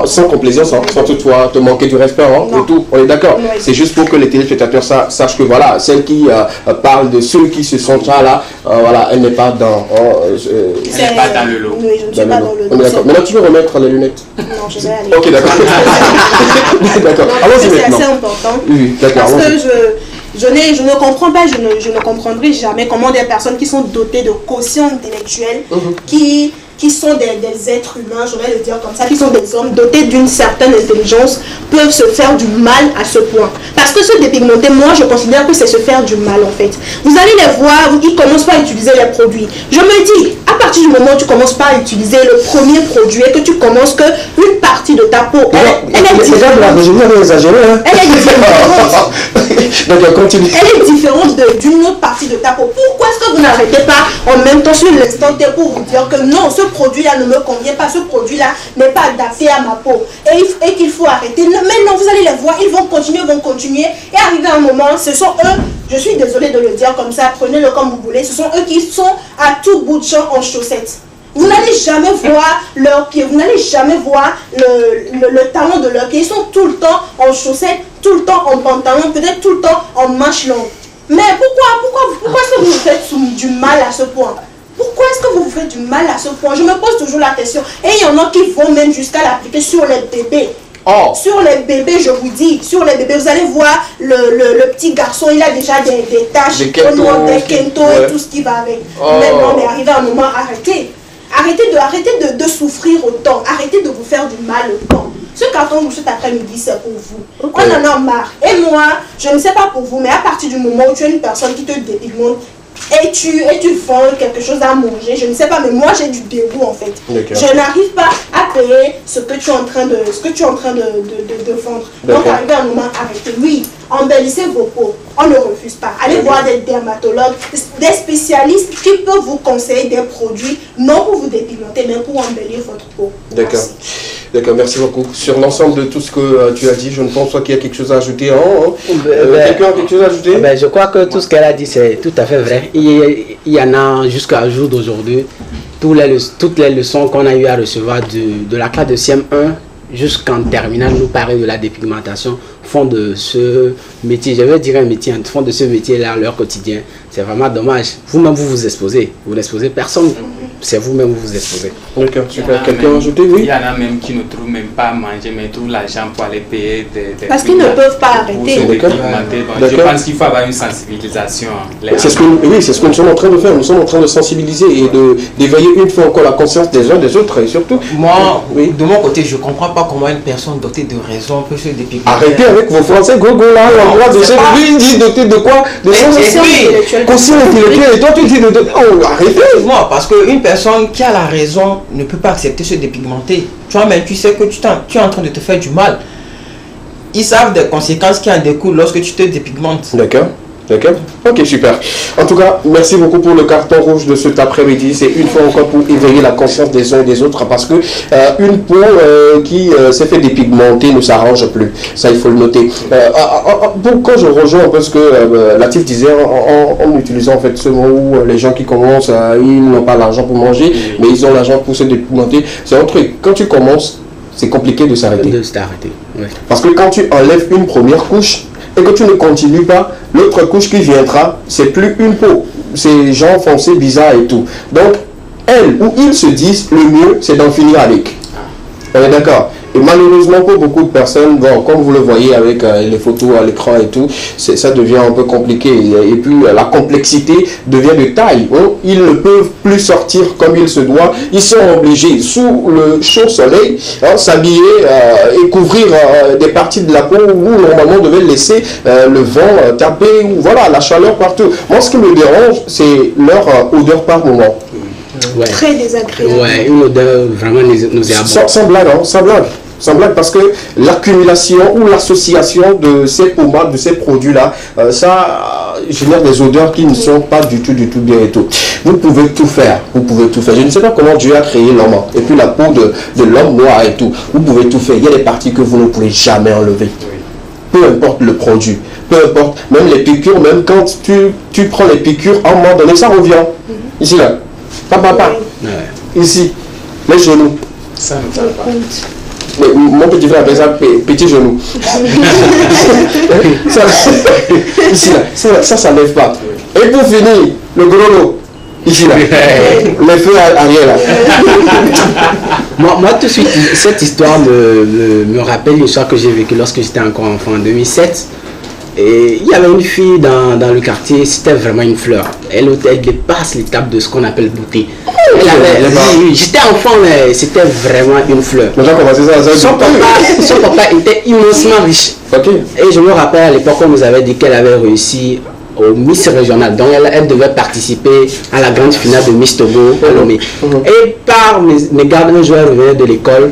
sans complaisance, sans toutefois te manquer du respect, et tout, on est d'accord. C'est juste pour que les téléspectateurs sachent que voilà, celle qui parle de ceux qui se sentent là, voilà, elle n'est pas dans elle n'est pas dans le lot. Oui, je ne suis pas dans le lot. D'accord. Maintenant tu veux remettre les lunettes? Non, je vais aller. Ok, d'accord. D'accord. Allons-y maintenant. C'est assez important. Oui, d'accord. Parce que je ne comprends pas, je ne comprendrai jamais comment des personnes qui sont dotées de quotient intellectuel, qui qui sont des êtres humains, je vais le dire comme ça, qui sont des hommes dotés d'une certaine intelligence, peuvent se faire du mal à ce point. Parce que se dépigmenter, moi je considère que c'est se faire du mal en fait. Vous allez les voir, ils ne commencent pas à utiliser les produits. Je me dis, à partir du moment où tu ne commences pas à utiliser le premier produit et que tu commences qu'une partie de ta peau, elle est différente. Elle est différente. Elle est différente d'une autre partie de ta peau. Pourquoi est-ce que vous n'arrêtez pas en même temps sur l'instant T pour vous dire que non, ce produit-là ne me convient pas, ce produit-là n'est pas adapté à ma peau et qu'il faut arrêter. Mais non, vous allez les voir, ils vont continuer et arriver à un moment, ce sont eux, je suis désolée de le dire comme ça, prenez-le comme vous voulez, ce sont eux qui sont à tout bout de champ en chaussettes. Vous n'allez jamais voir leurs pieds, vous n'allez jamais voir le talon de leurs pieds. Ils sont tout le temps en chaussettes, tout le temps en pantalon, peut-être tout le temps en manches longues. Mais pourquoi est-ce que vous vous faites du mal à ce point? Pourquoi est-ce que vous vous faites du mal à ce point? Je me pose toujours la question. Et il y en a qui vont même jusqu'à l'appliquer sur les bébés. Oh. Sur les bébés, je vous dis, sur les bébés, vous allez voir le petit garçon, il a déjà des taches, des kento et tout ce qui va avec. Oh. Mais arrivé à un moment, arrêtez de souffrir autant, arrêtez de vous faire du mal autant. Ce carton rouge cet après-midi, c'est pour vous. Okay. On en a marre. Et moi, je ne sais pas pour vous, mais à partir du moment où tu es une personne qui te dépigmente, et tu vends quelque chose à manger, je ne sais pas, mais moi j'ai du dégoût en fait. Je n'arrive pas à payer ce que tu es en train de vendre. Donc arrivé à un moment, arrêtez. Oui, embellissez vos peaux, on ne refuse pas. Allez voir des dermatologues, des spécialistes qui peuvent vous conseiller des produits, non pour vous dépigmenter, mais pour embellir votre peau. D'accord. D'accord, merci beaucoup. Sur l'ensemble de tout ce que tu as dit, je ne pense pas qu'il y a quelque chose à ajouter. Quelqu'un a quelque chose à ajouter? Je crois que tout ce qu'elle a dit, c'est tout à fait vrai. Il y en a jusqu'à jour d'aujourd'hui. Toutes les leçons qu'on a eu à recevoir de la classe de CM1 jusqu'en terminale nous parlent de la dépigmentation, font de ce métier, je vais dire un métier, font de ce métier-là leur quotidien. C'est vraiment dommage. Vous-même, vous vous exposez. Vous n'exposez personne. C'est vous-même vous vous exposez. D'accord, super. Quelqu'un a ajouté? Oui. Il y en a même qui ne trouvent même pas à manger, mais tout l'argent pour aller payer des parce qu'ils ne peuvent pas arrêter. Je pense qu'il faut avoir une sensibilisation. C'est ce que nous sommes en train de faire. Nous sommes en train de sensibiliser et d'éveiller une fois encore la conscience des uns des autres et surtout. Moi, de mon côté, je ne comprends pas comment une personne dotée de raison peut se dépigmenter. Arrêtez avec vos français gogo là, l'endroit de cette vie, dit doté de quoi? De conscience intellectuelle. Et toi tu dis de arrêtez. Moi, parce qu'une personne qui a la raison ne peut pas accepter se dépigmenter. Toi-même, tu sais que tu es en train de te faire du mal. Ils savent des conséquences qui en découlent lorsque tu te dépigmentes. D'accord. D'accord. Ok, super. En tout cas, merci beaucoup pour le carton rouge de cet après-midi. C'est une fois encore pour éveiller la conscience des uns et des autres parce que une peau qui s'est fait dépigmenter ne s'arrange plus. Ça, il faut le noter. Quand je rejoins un peu ce que Latif disait en utilisant en fait ce mot où les gens qui commencent, ils n'ont pas l'argent pour manger, mais ils ont l'argent pour se dépigmenter. C'est un truc. Quand tu commences, c'est compliqué de s'arrêter. Ouais. Parce que quand tu enlèves une première couche, et que tu ne continues pas, l'autre couche qui viendra, c'est plus une peau. C'est genre foncé, bizarre et tout. Donc, elles ou ils se disent, le mieux, c'est d'en finir avec. On est d'accord? Et malheureusement pour beaucoup de personnes, bon, comme vous le voyez avec les photos à l'écran et tout, ça devient un peu compliqué. Et puis la complexité devient de taille. Ils ne peuvent plus sortir comme il se doit. Ils sont obligés, sous le chaud soleil, s'habiller et couvrir des parties de la peau où normalement on devait laisser le vent taper, ou voilà, la chaleur partout. Moi, ce qui me dérange, c'est leur odeur par moment. Ouais. Très désagréable. Ouais, une odeur vraiment nauséabonde. Sans blague, hein, sans blague. Sans blague, parce que l'accumulation ou l'association de ces pommades, de ces produits-là, ça génère des odeurs qui ne sont pas du tout bien et tout. Vous pouvez tout faire, vous pouvez tout faire. Je ne sais pas comment Dieu a créé l'homme, et puis la peau de l'homme noir et tout. Vous pouvez tout faire. Il y a des parties que vous ne pouvez jamais enlever. Peu importe le produit, peu importe, même les piqûres, même quand tu prends les piqûres, à un moment donné, ça revient. Ici, là. Papa. Ouais. Ici, les genoux. Ça ne va pas. Mais mon petit frère appelle ça petit genou. Ici, là. Ça lève pas. Et pour finir, le gros lot. Ici, là. Les feux arrière, là. Moi, tout de suite, cette histoire me rappelle une histoire que j'ai vécue lorsque j'étais encore enfant en 2007. Et il y avait une fille dans le quartier, c'était vraiment une fleur. Elle dépasse l'étape de ce qu'on appelle beauté. J'étais enfant, mais c'était vraiment une fleur. Son papa était immensement riche. Et je me rappelle à l'époque, on nous avait dit qu'elle avait réussi au Miss régional. Donc elle devait participer à la grande finale de Miss Togo à Lomé. Et par mes gardes, un jour elle revenait de l'école.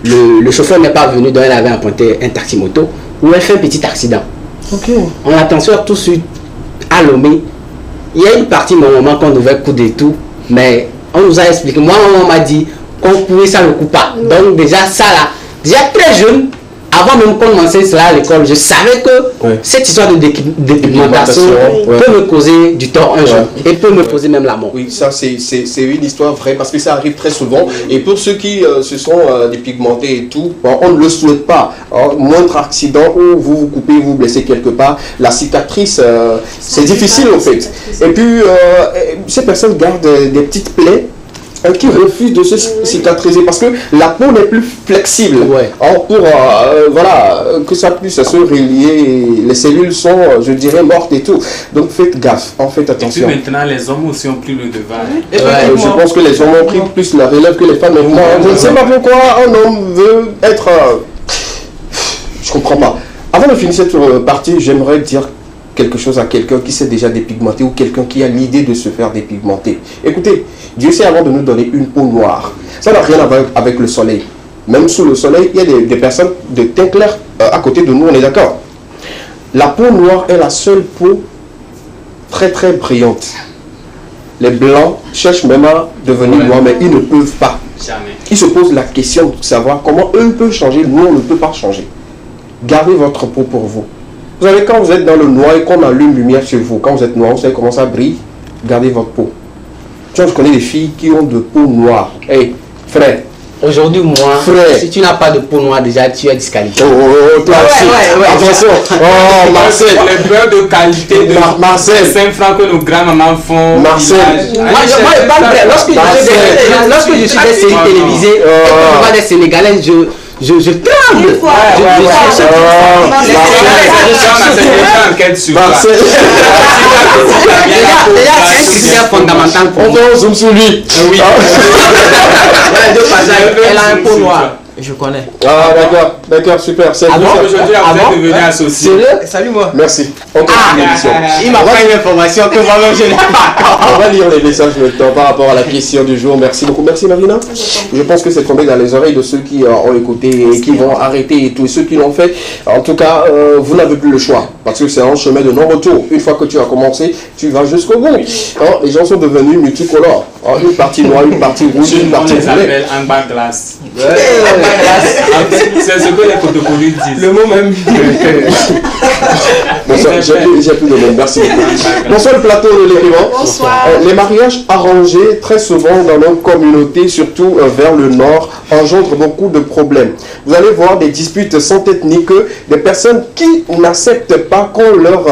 Le chauffeur n'est pas venu, donc elle avait emprunté un taxi-moto où elle fait un petit accident. On attention tout de suite à Lomé. Il y a une partie normalement qu'on devait coudre et tout, mais on nous a expliqué. Moi, on m'a dit qu'on pouvait ça le coup pas. Donc déjà ça là, déjà très jeune, avant même qu'on commençait cela à l'école, je savais que cette histoire de dépigmentation peut me causer du tort un jour et peut me causer même la mort. Oui, ça c'est une histoire vraie parce que ça arrive très souvent. Et pour ceux qui se sont dépigmentés et tout, on ne le souhaite pas. Moindre accident où vous vous coupez, vous vous blessez quelque part, la cicatrice, c'est difficile en fait. Et puis, ces personnes gardent des petites plaies qui refusent de se cicatriser parce que la peau n'est plus flexible. Pour voilà, que ça puisse se relier, les cellules sont, je dirais, mortes et tout. Donc faites gaffe, faites attention. Et puis maintenant, les hommes aussi ont pris le devant. Je pense que les hommes ont pris plus la relève que les femmes. Je ne sais pas pourquoi un homme veut être... Je comprends pas. Avant de finir cette partie, j'aimerais dire quelque chose à quelqu'un qui s'est déjà dépigmenté ou quelqu'un qui a l'idée de se faire dépigmenter. Écoutez, Dieu sait avant de nous donner une peau noire. Ça n'a rien à voir avec le soleil. Même sous le soleil, il y a des personnes de teint clair à côté de nous, on est d'accord. La peau noire est la seule peau très très brillante. Les blancs cherchent même à devenir noirs, mais ils ne peuvent pas. Jamais. Ils se posent la question de savoir comment eux peuvent changer, nous on ne peut pas changer. Gardez votre peau pour vous. Vous savez, quand vous êtes dans le noir et qu'on allume lumière sur vous, quand vous êtes noir, vous savez comment ça brille, gardez votre peau. Tu vois, je connais des filles qui ont de peau noire. Hey, frère. Aujourd'hui, moi, si tu n'as pas de peau noire, déjà, tu es disqualifié. Toi aussi. Attention. Marcel. Les beurres de qualité de Marcel. 5 francs que nos grands-mamans font. Marcel. Lorsque je suis des séries télévisées, je vois des Sénégalais, je tremble. C'est fondamental pour moi. On zoom sur lui. Oui. Elle a un peau noir. Je connais. Ah d'accord, super. C'est aujourd'hui, vous êtes devenu associé. Salut moi. Merci. Il m'a pas une information que moi-même je n'ai pas. On va lire les messages maintenant par rapport à la question du jour. Merci beaucoup. Merci Marina. Je pense que c'est tombé dans les oreilles de ceux qui ont écouté et qui vont arrêter et tous ceux qui l'ont fait. En tout cas, vous n'avez plus le choix parce que c'est un chemin de non-retour. Une fois que tu as commencé, tu vas jusqu'au bout. Les gens sont devenus multicolores. Une partie noire, une partie rouge, une partie verte. On les appelle en bas glace. C'est ce que les protocoles disent. Le mot même. Bonsoir, j'ai plus de mots, merci. Bonsoir le plateau de l'élément. Bonsoir. Les mariages arrangés, très souvent dans nos communautés, surtout vers le nord, engendrent beaucoup de problèmes. Vous allez voir des disputes sans tête ni queue, des personnes qui n'acceptent pas qu'on leur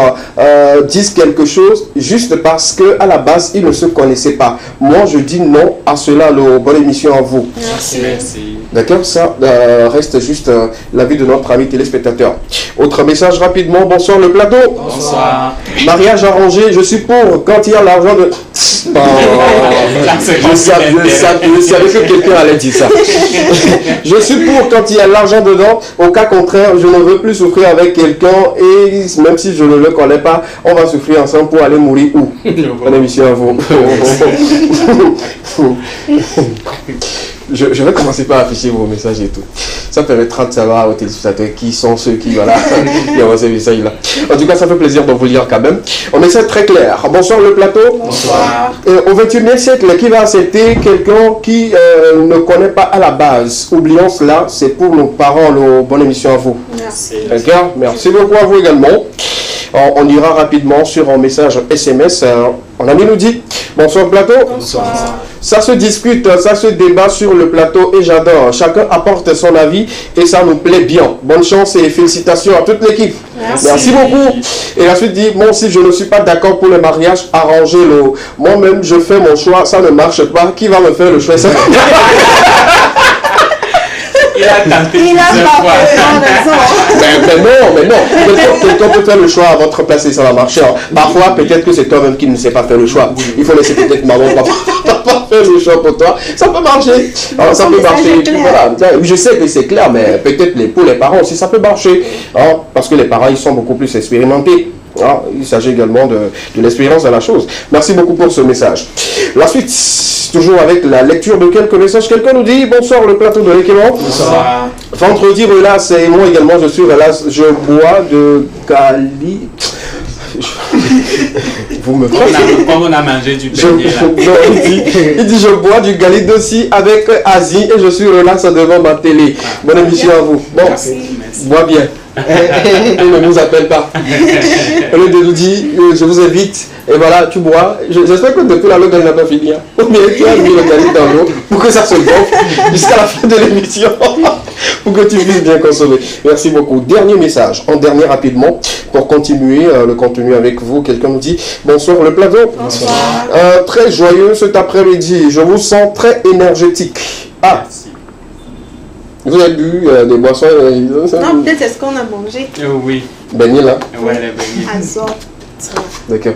dise quelque chose juste parce qu'à la base, ils ne se connaissaient pas. Moi, je dis non à cela. Bonne émission à vous. Merci. D'accord, ça reste juste l'avis de notre ami téléspectateur. Autre message rapidement. Bonsoir le plateau. Bonsoir. Mariage arrangé, je suis pour quand il y a l'argent de... Je savais que quelqu'un allait dire ça. Je suis pour quand il y a l'argent dedans. Au cas contraire, je ne veux plus souffrir avec quelqu'un et même si je ne le connais pas, on va souffrir ensemble pour aller mourir où? Bonne émission à vous. Je vais commencer par afficher vos messages et tout. Ça permettra de savoir aux téléspectateurs qui sont ceux qui, voilà, qui envoient ces messages-là. En tout cas, ça fait plaisir de vous lire quand même. On essaie très clair. Bonsoir le plateau. Bonsoir. Au XXIe siècle, qui va accepter quelqu'un qui ne connaît pas à la base? Oublions cela, c'est pour nos parents. Bonne émission à vous. Merci. D'accord. Merci beaucoup à vous également. On ira rapidement sur un message SMS. On a mis nous dit. Bonsoir plateau. Bonsoir. Ça se discute, ça se débat sur le plateau et j'adore. Chacun apporte son avis et ça nous plaît bien. Bonne chance et félicitations à toute l'équipe. Merci beaucoup. Et la suite dit, moi aussi je ne suis pas d'accord pour le mariage arrangé. Moi-même je fais mon choix, ça ne marche pas. Qui va me faire le choix? Il a tenté Il a pas raison. Ben mais non. Quelqu'un peut faire le choix à votre place et ça va marcher. Hein. Parfois, peut-être que c'est toi-même qui ne sais pas faire le choix. Il faut laisser peut-être maman, papa faire le choix pour toi. Ça peut marcher. Alors, ça peut marcher. Voilà. Je sais que c'est clair, mais peut-être pour les parents aussi, ça peut marcher. Hein, parce que les parents, ils sont beaucoup plus expérimentés. Ah, il s'agit également de l'expérience de la chose. Merci beaucoup pour ce message. La suite, toujours avec la lecture de quelques messages. Quelqu'un nous dit bonsoir le plateau de l'équipement. Bonsoir. Vendredi relax et moi également je suis relax. Je bois de Gali. Vous me comme on a mangé du beignet il dit je bois du Galide aussi avec Asie et je suis relax devant ma télé. Bonne émission à vous. Bon, merci. Bois bien. Il ne nous appelle pas. Au lieu de nous dire je vous invite et voilà tu bois. J'espère que depuis la loi n'a pas fini. Mais tu as mis le Galide dans l'eau pour que ça se gonfle jusqu'à la fin de l'émission. Pour que tu puisses bien consommer. Merci beaucoup. Dernier message, en dernier rapidement, pour continuer le contenu avec vous. Quelqu'un nous dit bonsoir le plateau. Bonsoir. Très joyeux cet après-midi. Je vous sens très énergétique. Ah. Vous avez bu des boissons Non, peut-être c'est ce qu'on a mangé. Oui. Beignet là. Ouais, les beignets. D'accord.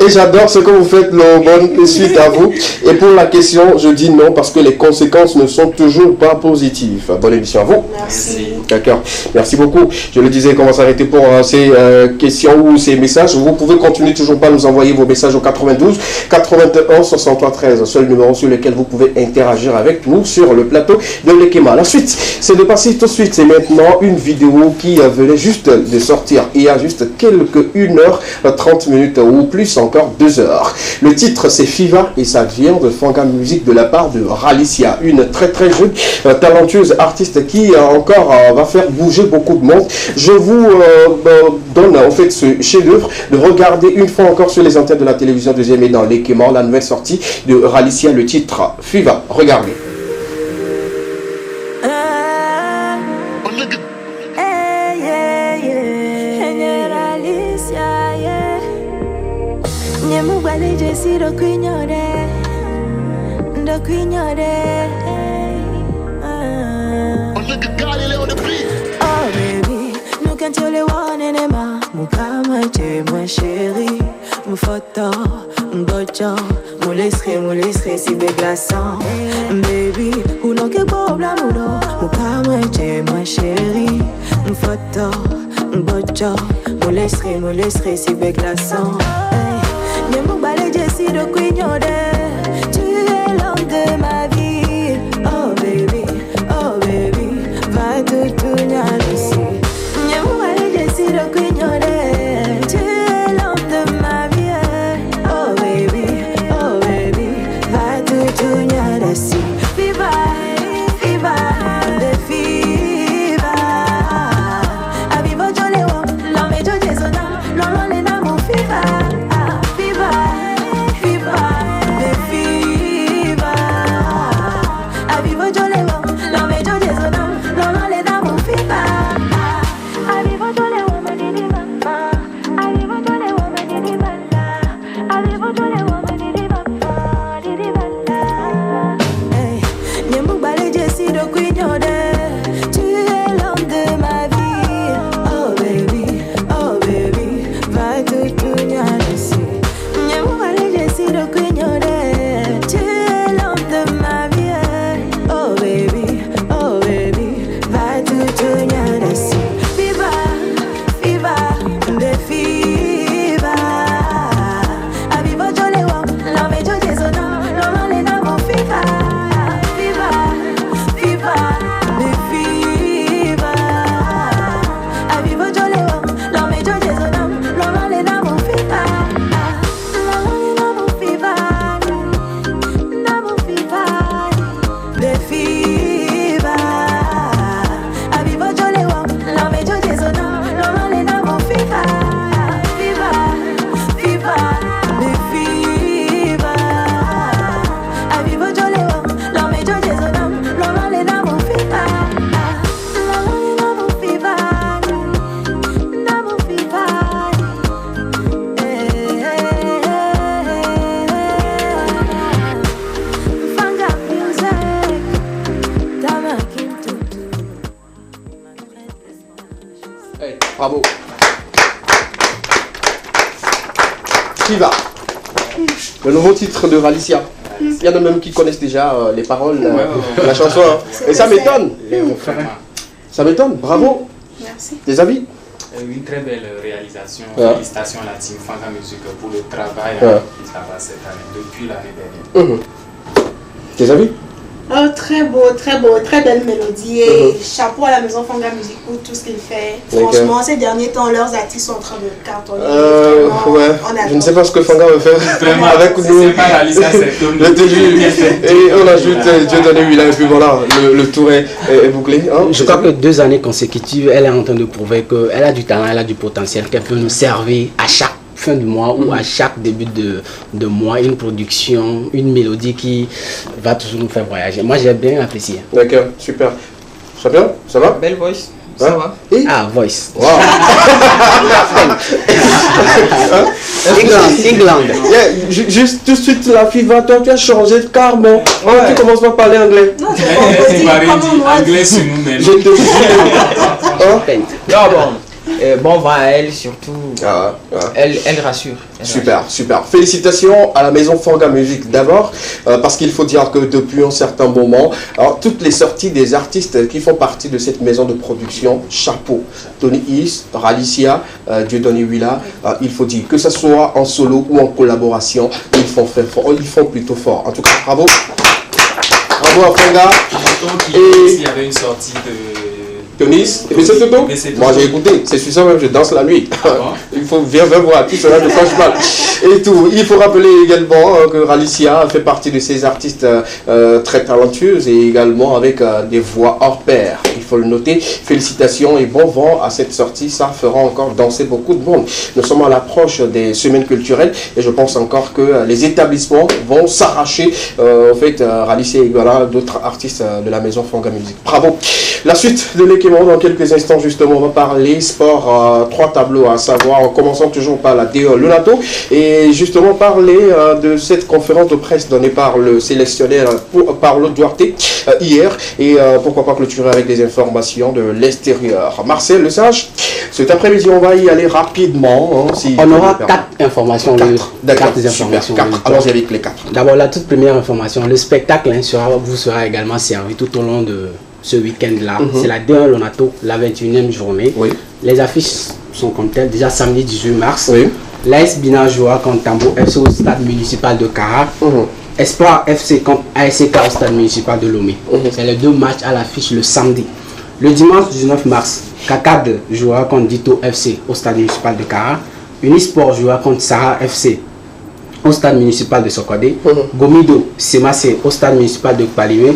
Et j'adore ce que vous faites, bonne suite à vous. Et pour la question, je dis non parce que les conséquences ne sont toujours pas positives. Bonne émission à vous. Merci. D'accord. Merci beaucoup. Je le disais, comment s'arrêter pour ces questions ou ces messages. Vous pouvez continuer toujours pas nous envoyer vos messages au 92 81 63 13. Seul numéro sur lequel vous pouvez interagir avec nous sur le plateau de l'Ekema. La suite, c'est de passer tout de suite. C'est maintenant une vidéo qui venait juste de sortir il y a juste quelques 1h30 ou plus encore 2 heures. Le titre c'est Fiva et ça vient de Fanga Music de la part de Ralicia, une très jeune talentueuse artiste qui encore va faire bouger beaucoup de monde. Je vous donne en fait ce chef-d'œuvre de regarder une fois encore sur les antennes de la télévision deuxième et dans l'équipement la nouvelle sortie de Ralicia, le titre Fiva. Regardez. Do quignore. Oh baby, nous quand tu les one et ma, mon kama tu mon chéri, mon photo, mon bocho, mon laisserai si glaçant. Baby, ou non que problème ou non, mon kama tu mon chéri, mon photo, mon bocho, mon laisserai si glaçant. Ne me balai Jessie de quignore. Tu es l'homme de ma vie. Oh baby, va tout ici. Ne me balai Jessie de quignore. Tu es l'homme de ma vie. Oh baby, va tout ici. Viva, de viva. Avivo jole wo, l'homme jole sonam, l'homme le namo viva. Hey, bravo. Shiva. Le nouveau titre de Ralicia. Il y en a même qui connaissent déjà les paroles de la chanson. Hein. Et ça m'étonne. Ça m'étonne. Bravo. Merci. Des avis? Une très belle réalisation. Félicitations à la team Fanga Music pour le travail qu'ils ont fait cette année, depuis l'année dernière. Tes avis? Oh, très beau, très belle mélodie. Et chapeau à la maison Fanga Music pour tout ce qu'il fait. Franchement, ces derniers temps, leurs artistes sont en train de cartonner. Je ne sais pas ce que Fanga veut faire vraiment avec nous. C'est pas Ralicia, c'est Tony. Et on ajoute Dieu donné Willa, et puis voilà, le tour est bouclé. Hein, je crois que 2 années consécutives, elle est en train de prouver qu'elle a du talent, elle a du potentiel, qu'elle peut nous servir à chaque fin du mois ou à chaque début de mois, une production, une mélodie qui va toujours nous faire voyager. Moi, j'ai bien apprécié. D'accord, super. Ça va bien? Ça va? Belle voice. Ça va. Ah, voice. Wow. England. Juste tout de suite, la fille va, toi, tu as changé carrément. Tu commences pas à parler anglais. Non, c'est pas anglais sur nous, mais je te bon vent à elle, surtout. Elle rassure. Super. Félicitations à la maison Fanga Music d'abord, parce qu'il faut dire que depuis un certain moment, alors, toutes les sorties des artistes qui font partie de cette maison de production, chapeau. Tony Is, Ralicia, Dieu donné Willa, il faut dire que ce soit en solo ou en collaboration, ils font plutôt fort. En tout cas, bravo. Bravo à Fanga. Il y avait une sortie de Tonis, et c'est Toto. Moi j'ai écouté, c'est sur ça même je danse la nuit. Il faut viens voir, tout cela de quoi je parle. Et tout. Il faut rappeler également que Ralicia fait partie de ces artistes très talentueuses et également avec des voix hors pair. Il faut le noter. Félicitations et bon vent à cette sortie. Ça fera encore danser beaucoup de monde. Nous sommes à l'approche des semaines culturelles et je pense encore que les établissements vont s'arracher. En fait, Ralicia et voilà, d'autres artistes de la maison Fanga Music. Bravo. La suite de l'équipe. Dans quelques instants, justement, on va parler sport, 3 tableaux à savoir, en commençant toujours par la DE Lunato et justement parler de cette conférence de presse donnée par le sélectionneur Paulo Duarte hier et pourquoi pas clôturer avec des informations de l'extérieur. Marcel Le Sage, cet après-midi, on va y aller rapidement. Hein, si on aura 4 informations. D'accord, informations. Allons-y avec les 4. D'abord, la toute première information, le spectacle vous sera également servi tout au long de ce week-end-là. C'est la D1 Lunato, la 21e journée. Les affiches sont comme telles. Déjà samedi 18 mars, l'AS Bina jouera contre Tambo FC au stade municipal de Kara. Espoir FC contre ASK au stade municipal de Lomé. C'est les 2 matchs à l'affiche le samedi. Le dimanche 19 mars, Kakad jouera contre Dito FC au stade municipal de Kara. Unisport jouera contre Sarah FC au stade municipal de Sokodé. Gomido Semase au stade municipal de Palimé.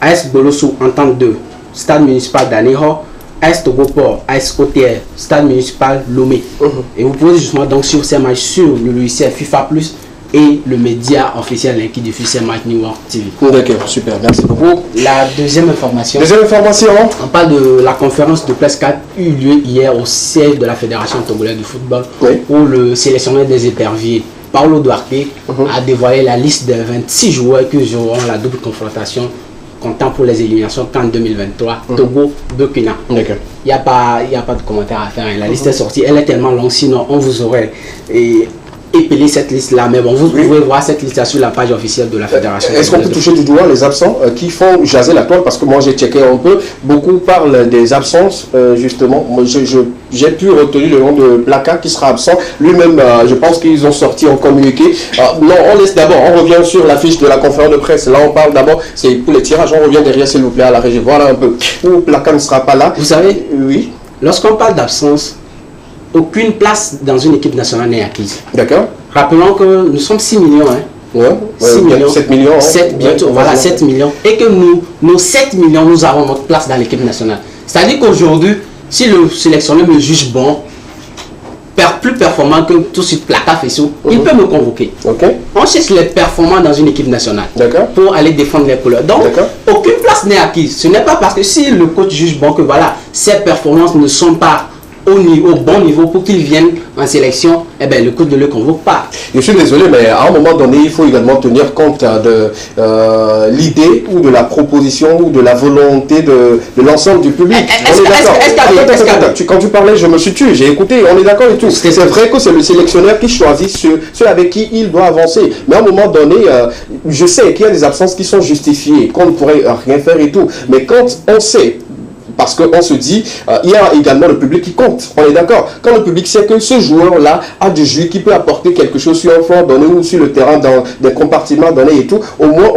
AS Bolosso Entente 2, stade municipal d'Aneho, AS Togoport, AS OTR, stade municipal Lomé. Et vous pouvez justement donc suivre ces matchs sur le logiciel FIFA Plus et le média officiel qui diffuse ces matchs New York TV. D'accord, super, merci beaucoup. La deuxième information. On parle de la conférence de presse qui a eu lieu hier au siège de la Fédération togolaise de football où le sélectionneur des éperviers, Paulo Duarte, a dévoilé la liste des 26 joueurs qui joueront la double confrontation comptant pour les éliminations qu'en 2023, Togo, Burkina. Il n'y a pas de commentaire à faire. La liste est sortie, elle est tellement longue, sinon on vous aurait épelé cette liste-là. Mais bon, vous pouvez voir cette liste sur la page officielle de la Fédération. Est-ce qu'on peut toucher du doigt les absents qui font jaser la toile? Parce que moi j'ai checké un peu, beaucoup parlent des absences, justement. J'ai pu retenir le nom de Plaka qui sera absent. Lui-même, je pense qu'ils ont sorti en communiqué. Non, on laisse d'abord, on revient sur l'affiche de la conférence de presse. Là, on parle d'abord, c'est pour les tirages, on revient derrière, s'il vous plaît, à la régie. Voilà un peu où Plaka ne sera pas là. Vous savez, lorsqu'on parle d'absence, aucune place dans une équipe nationale n'est acquise. D'accord. Rappelons que nous sommes 6 millions. 6 millions. 7 millions. 7 bientôt, voilà, 7 millions. Et que nos 7 millions, nous avons notre place dans l'équipe nationale. C'est-à-dire qu'aujourd'hui, si le sélectionneur me juge bon, plus performant que tout de suite Plaka Fessou, il peut me convoquer. On cherche les performants dans une équipe nationale pour aller défendre les couleurs. Donc, aucune place n'est acquise. Ce n'est pas parce que si le coach juge bon que voilà, ces performances ne sont pas au bon niveau pour qu'ils viennent en sélection, eh ben, le coach ne le convoque pas. Je suis désolé, mais à un moment donné, il faut également tenir compte de l'idée ou de la proposition ou de la volonté de l'ensemble du public. Quand tu parlais, je me suis tué, j'ai écouté, on est d'accord et tout. C'est vrai que c'est le sélectionneur qui choisit ceux avec qui il doit avancer. Mais à un moment donné, je sais qu'il y a des absences qui sont justifiées, qu'on ne pourrait rien faire et tout. Mais quand on sait, parce qu'on se dit, il y a également le public qui compte, on est d'accord. Quand le public sait que ce joueur-là a du jus, qui peut apporter quelque chose sur un flanc donné ou sur le terrain dans des compartiments donnés et tout, au moins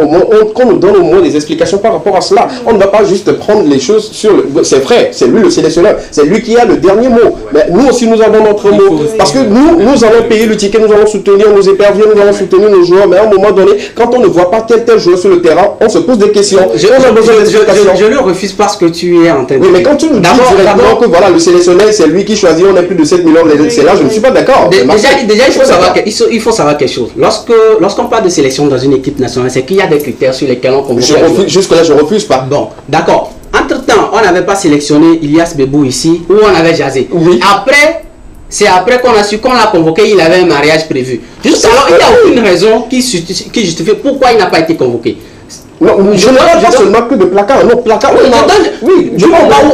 qu'on nous donne au moins des explications par rapport à cela. On ne va pas juste prendre les choses sur le... C'est vrai, c'est lui le sélectionneur, c'est lui qui a le dernier mot. Mais nous aussi, nous avons notre mot. Parce que nous allons payer le ticket, nous allons soutenir nos éperviers, nous allons soutenir nos joueurs, mais à un moment donné, quand on ne voit pas tel joueur sur le terrain, on se pose des questions. Je le refuse parce que tu es en train de... Oui, mais quand tu nous dis directement que voilà, le sélectionneur, c'est lui qui choisit, on a plus de 7 millions, c'est là, je ne suis pas d'accord. Déjà, il faut savoir quelque chose. Lorsqu'on parle de sélection dans une équipe nationale, c'est qu'il y a des critères sur lesquels on convoque. Jusque-là, je refuse pas. Bon, d'accord. Entre-temps, on n'avait pas sélectionné Ilias Bebou ici, où on avait jasé. Oui. C'est après qu'on a su qu'on l'a convoqué, il avait un mariage prévu. Alors, il n'y a aucune raison qui justifie pourquoi il n'a pas été convoqué. Non, je ne parle pas seulement que de placard. Non, placard. Oui, je vois où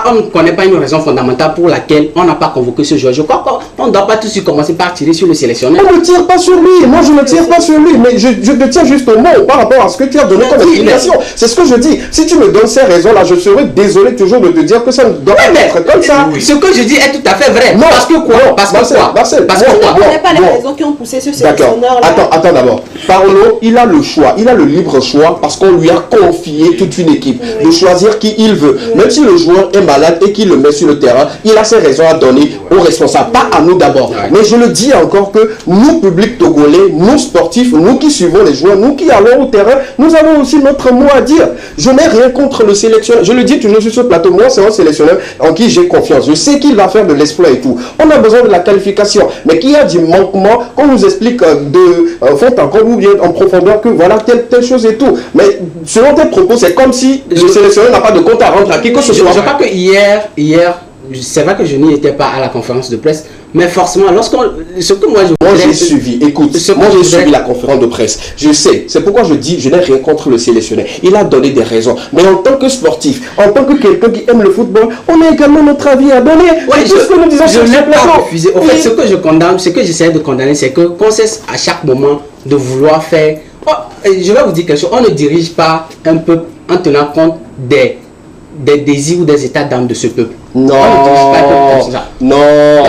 on ne connaît pas une raison fondamentale pour laquelle on n'a pas convoqué ce joueur. Je crois qu'on ne doit pas tout de suite commencer par tirer sur le sélectionneur. On ne tire pas sur lui. Moi, je ne tire pas sur lui. Mais je te tiens juste au mot par rapport à ce que tu as donné comme explication. C'est ce que je dis. Si tu me donnes ces raisons-là, je serai désolé toujours de te dire que ça ne doit pas être comme ça. Ce que je dis est tout à fait vrai. Non, parce que quoi? Parce que quoi? Parce que on ne connaît pas les raisons qui ont poussé ce sélectionneur-là. Attends d'abord. Parlo, il a le choix. Il a le libre choix parce qu'on lui a confié toute une équipe de choisir qui il veut. Même si le joueur est malade et qu'il le met sur le terrain, il a ses raisons à donner aux responsables, pas à nous d'abord. Mais je le dis encore que nous, public togolais, nous sportifs, nous qui suivons les joueurs, nous qui allons au terrain, nous avons aussi notre mot à dire. Je n'ai rien contre le sélectionneur. Je le dis toujours sur ce plateau, moi c'est un sélectionneur en qui j'ai confiance. Je sais qu'il va faire de l'exploit et tout. On a besoin de la qualification. Mais qu'il y a du manquement, qu'on nous explique de fond en comble ou bien en profondeur que voilà telle chose et tout. Mais selon tes propos, c'est comme si le sélectionneur n'a pas de compte à rendre à qui que ce soit. Je crois que hier, c'est vrai que je n'y étais pas à la conférence de presse, mais forcément, ce que moi j'ai suivi, écoute, moi j'ai suivi la conférence de presse. Je sais, c'est pourquoi je dis, je n'ai rien contre le sélectionneur. Il a donné des raisons. Mais en tant que sportif, en tant que quelqu'un qui aime le football, on a également notre avis à donner. Oui, ce que nous disons sur ce plateau. En fait, ce que je condamne, ce que j'essaie de condamner, c'est qu'on cesse à chaque moment de vouloir faire... je vais vous dire quelque chose, on ne dirige pas un peuple en tenant compte des désirs ou des états d'âme de ce peuple. Non, non.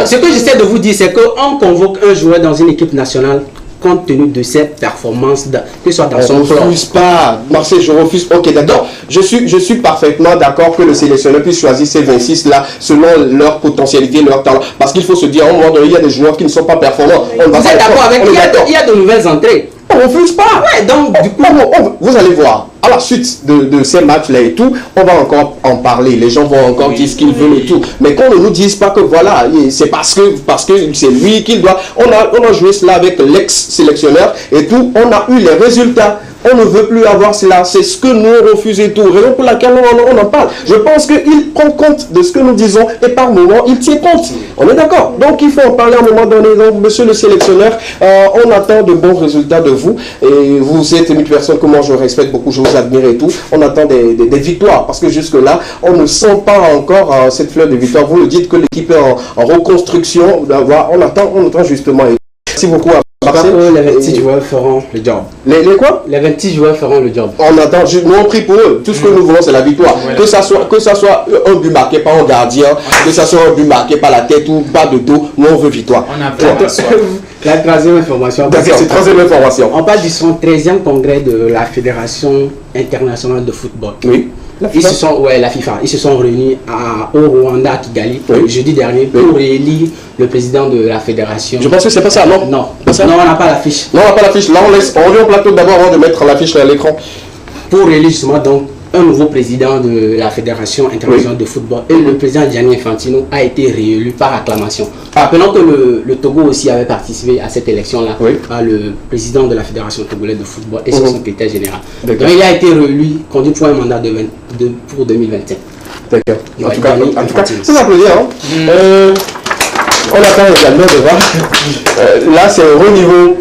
Ce que j'essaie de vous dire, c'est qu'on convoque un joueur dans une équipe nationale compte tenu de ses performances, que ce soit dans son plan. Je refuse pas, Marseille, je refuse. Ok, d'accord. Je suis parfaitement d'accord que le sélectionneur puisse choisir ces 26 là selon leur potentialité, leur talent. Parce qu'il faut se dire, à un moment donné, il y a des joueurs qui ne sont pas performants. Vous êtes d'accord avec il y a de nouvelles entrées. On refuse pas. Ouais, donc du coup, vous allez voir. À la suite de ces matchs-là et tout, on va encore en parler. Les gens vont encore dire ce qu'ils veulent et tout. Mais qu'on ne nous dise pas que voilà, c'est parce que c'est lui qu'il doit. On a joué cela avec l'ex-sélectionneur et tout. On a eu les résultats. On ne veut plus avoir cela. C'est ce que nous refusons et tout. Raison pour laquelle on en parle. Je pense qu'il prend compte de ce que nous disons et par moment, il tient compte. On est d'accord. Donc, il faut en parler à un moment donné. Donc, monsieur le sélectionneur, on attend de bons résultats de vous. Et vous êtes une personne que moi, je respecte beaucoup, je vous admire et tout. On attend des victoires. Parce que jusque-là, on ne sent pas encore cette fleur de victoire. Vous le dites que l'équipe est en reconstruction. On attend justement. Merci beaucoup. Les 26 joueurs feront le job. Les quoi? Les 26 joueurs feront le job. On attend, nous on prie pour eux. Tout ce que nous voulons, c'est la victoire. Ouais. Que ça soit un but marqué par un gardien, que ça soit un but marqué par la tête ou pas de dos, nous on veut victoire. On a la troisième information. C'est troisième information. On parle du 113e congrès de la Fédération internationale de football. Oui. La FIFA. Ils se sont réunis au Rwanda, à Kigali, jeudi dernier, pour élire le président de la fédération. Je pense que c'est pas ça, non? Non, on n'a pas l'affiche. Non, on n'a pas l'affiche. Là, on vient au plateau d'abord avant de mettre l'affiche à l'écran. Pour élire justement donc un nouveau président de la Fédération internationale de football. Et le président Gianni Infantino a été réélu par acclamation. Rappelons que le Togo aussi avait participé à cette élection-là, par le président de la Fédération togolaise de football et son secrétaire général. Donc il a été réélu, conduit pour un mandat pour 2027. D'accord. En tout cas, c'est applaudit, hein. On attend également de voir. Là, c'est au haut niveau.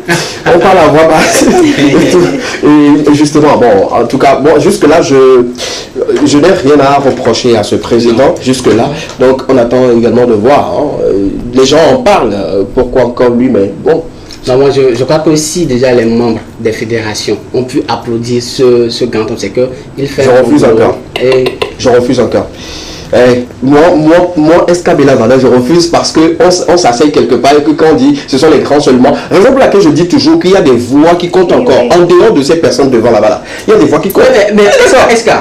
On parle à voix basse. Et justement, bon, en tout cas, bon, jusque-là, je n'ai rien à reprocher à ce président. Jusque-là. Donc, on attend également de voir. Hein. Les gens en parlent. Pourquoi encore lui, mais bon. Non, moi, je crois que si déjà les membres des fédérations ont pu applaudir ce grand homme, c'est qu'il fait... Je refuse encore. Je refuse encore. Moi, Escabella Vanda, je refuse parce qu'on s'asseye quelque part et que quand on dit ce sont les grands seulement, raison pour laquelle je dis toujours qu'il y a des voix qui comptent encore, en dehors de ces personnes devant là-bas. Il y a des voix qui comptent. Mais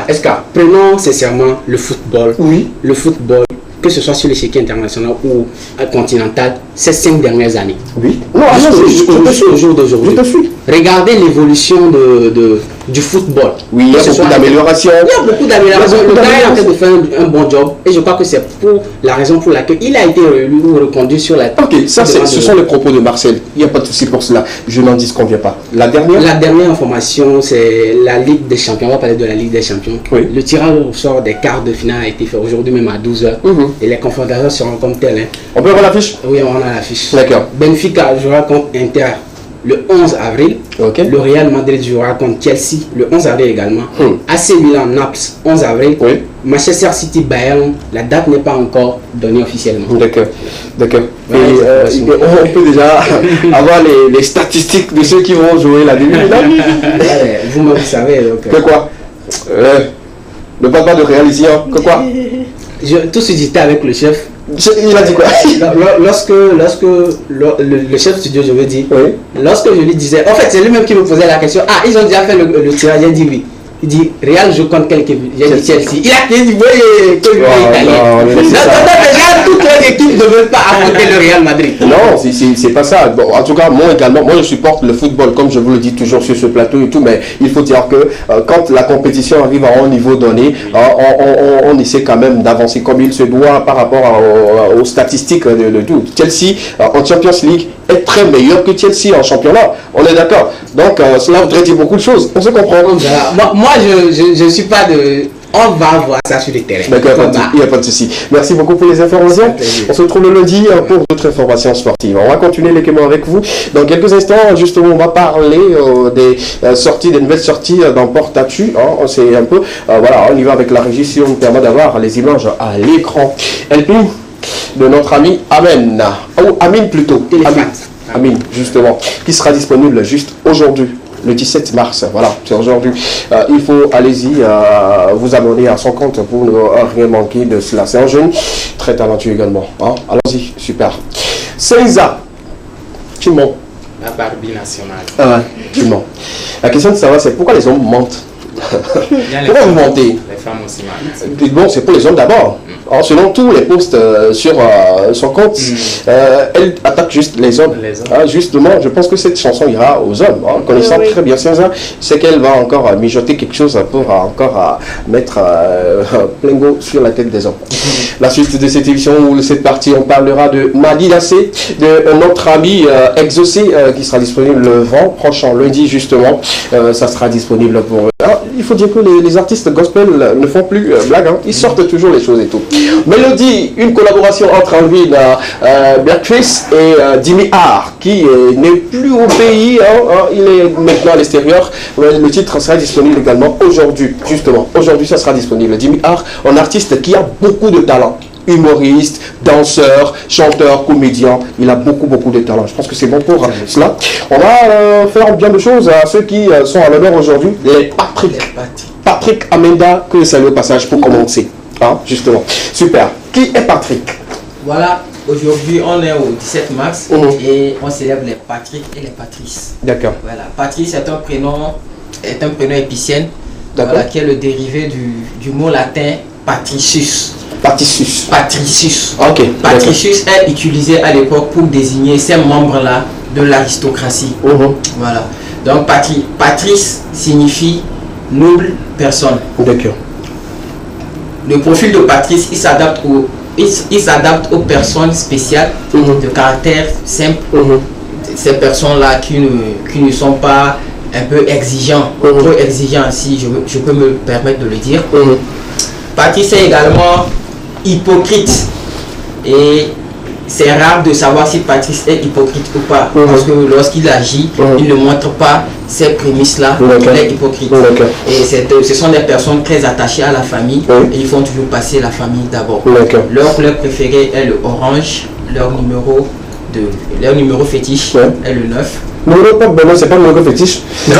Esca, prenons sincèrement le football. Oui. Le football, que ce soit sur l'échiquier international ou continental, ces 5 dernières années. Oui. Non, au jour d'aujourd'hui. Regardez l'évolution du football. Oui, il y a beaucoup d'améliorations. Il y a beaucoup d'améliorations. Le gars est en train de faire un bon job et je crois que c'est pour la raison pour laquelle il a été réélu ou reconduit sur la... Ok, ça ce sont les propos de Marcel. Il n'y a pas de souci pour cela. Je n'en disconviens pas. La dernière information, c'est la Ligue des Champions. On va parler de la Ligue des Champions. Oui. Le tirage au sort des quarts de finale a été fait aujourd'hui même à 12h. Et les confrontations seront comme telles. Hein. On peut avoir l'affiche? Oui, on a l'affiche. D'accord. Benfica jouera contre Inter le 11 avril. Okay. Le Real Madrid jouera contre Chelsea le 11 avril également. AC Milan Naples 11 avril. Oui. Manchester City Bayern, la date n'est pas encore donnée officiellement. D'accord. Ouais, on peut déjà avoir les statistiques de ceux qui vont jouer la demi-finale. Vous-même vous savez. Que quoi? Le papa de Real ici, hein. Que quoi? Tout se disait avec le chef. Il a dit quoi? Lorsque le chef studio, je veux dire, oui. Lorsque je lui disais, en fait c'est lui-même qui me posait la question, ils ont déjà fait le tirage, j'ai dit oui. Il dit, Real joue contre quelle équipe? J'ai dit Chelsea. Il a dit, oui, que lui est italien. Déjà, toutes les équipes ne veulent pas affronter le Real Madrid. Non, c'est pas ça. Bon, en tout cas, moi également, je supporte le football, comme je vous le dis toujours sur ce plateau et tout, mais il faut dire que quand la compétition arrive à un niveau donné, on essaie quand même d'avancer comme il se doit par rapport aux statistiques de tout. Chelsea, en Champions League, est très meilleur que Chelsea en championnat. On est d'accord. Donc, cela voudrait dire beaucoup de choses. On se comprend. Moi, je ne suis pas de... On va voir ça sur les terrains. D'accord, il n'y a pas de souci. Merci beaucoup pour les informations. On se retrouve le lundi pour d'autres informations sportives. On va continuer les questions avec vous. Dans quelques instants, justement, on va parler des nouvelles sorties dans Portatu. C'est un peu... voilà, on y va avec la régie si on nous permet d'avoir les images à l'écran. LP de notre ami Amen. Ou Amine plutôt. Amine, justement, qui sera disponible juste aujourd'hui. Le 17 mars, voilà, c'est aujourd'hui. Il faut, allez-y, vous abonner à son compte pour ne rien manquer de cela. C'est un jeune très talentueux également. Hein? Allons-y, super. César, tu mens. La Barbie nationale. Tu mens. La question de savoir, c'est pourquoi les hommes mentent? Pourquoi vous mentez? Les femmes aussi mentent. Bon, c'est pour les hommes d'abord. Alors, selon tous les posts sur son compte, elle attaque juste les hommes. Justement, je pense que cette chanson ira aux hommes. Connaissant très bien César, c'est qu'elle va encore mijoter quelque chose pour encore mettre plein go sur la tête des hommes. La suite de cette émission ou cette partie, on parlera de Madi Dassé, de notre ami Exaucé qui sera disponible le vent prochain, lundi justement. Ça sera disponible pour eux. Il faut dire que les artistes gospel ne font plus blague, hein. Ils sortent toujours les choses et tout. Mélodie, une collaboration entre Alvin Beatrice et Dimi Art, qui n'est plus au pays, il est maintenant à l'extérieur. Le titre sera disponible également aujourd'hui, justement. Aujourd'hui, ça sera disponible. Dimi Art, un artiste qui a beaucoup de talent. Humoriste, danseur, chanteur, comédien, il a beaucoup de talent. Je pense que c'est bon pour cela. On va faire bien de choses à ceux qui sont à l'honneur aujourd'hui, les Patrick Amenda, que je salue au passage pour commencer. Justement. Super. Qui est Patrick? Voilà, aujourd'hui on est au 17 mars et on célèbre les Patrick et les Patrice. D'accord. Voilà, Patrice est un prénom épicène, voilà, qui est le dérivé du mot latin patricius. Ok. Patricius est utilisé à l'époque pour désigner ces membres-là de l'aristocratie. Voilà. Donc Patrice signifie noble personne. D'accord. Le profil de Patrice, il s'adapte aux personnes spéciales, de caractère simple. Ces personnes-là qui ne sont pas un peu exigeants, trop exigeants si je peux me permettre de le dire. Patrice est également hypocrite. Et c'est rare de savoir si Patrice est hypocrite ou pas. Parce que lorsqu'il agit, il ne montre pas ces prémices-là qu'il est hypocrite. Et ce sont des personnes très attachées à la famille. Et ils font toujours passer la famille d'abord. Leur couleur préférée est le orange. Leur numéro fétiche est le 9. Non, c'est pas le numéro fétiche. Les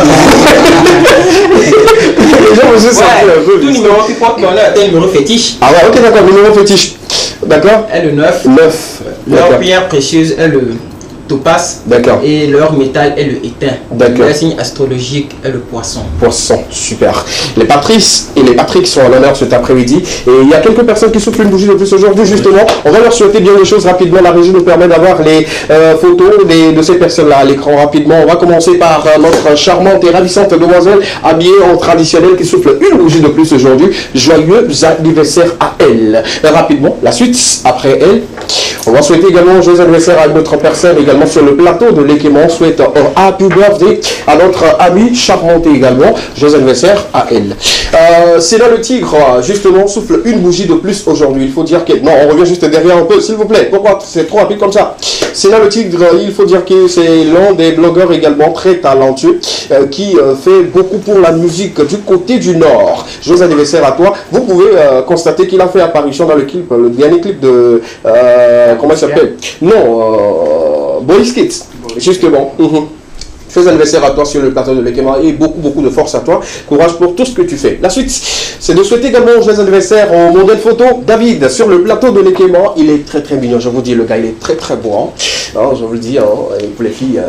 gens vont juste sortir un peu. Tout numéro qui porte bonheur est un numéro fétiche. Ah ouais, ok, d'accord, numéro fétiche. D'accord. Est le 9. Leur pierre précieuse est le topaz. D'accord. Et leur métal est le étain. D'accord. Leur signe astrologique est le poisson. Poisson, super. Les Patrice et les Patrick sont en l'honneur cet après-midi. Et il y a quelques personnes qui soufflent une bougie de plus aujourd'hui, justement. On va leur souhaiter bien les choses rapidement. La régie nous permet d'avoir les photos de ces personnes-là à l'écran rapidement. On va commencer par notre charmante et ravissante demoiselle habillée en traditionnel qui souffle une bougie de plus aujourd'hui. Joyeux anniversaire à elle. Rapidement, la suite, après elle. On va souhaiter également un joyeux anniversaire à une autre personne également sur le plateau de l'équipement. On souhaite un happy birthday à notre amie charmante également. Joyeux anniversaire à elle. C'est là le tigre, justement, souffle une bougie de plus aujourd'hui. Il faut dire que... Non, on revient juste derrière un peu, s'il vous plaît. Pourquoi c'est trop rapide comme ça? C'est là le tigre, il faut dire que c'est l'un des blogueurs également très talentueux qui fait beaucoup pour la musique du côté du Nord. Joyeux anniversaire à toi. Vous pouvez constater qu'il a fait apparition dans le clip, le dernier clip de... comment il s'appelle? Non, Boys Kids, justement. Joyeux anniversaire à toi sur le plateau de l'équipement et beaucoup de force à toi. Courage pour tout ce que tu fais. La suite, c'est de souhaiter également un joyeux anniversaire au modèle photo David sur le plateau de l'équipement. Il est très mignon, je vous dis, le gars il est très beau. Hein. Non, je vous le dis, hein, pour les filles,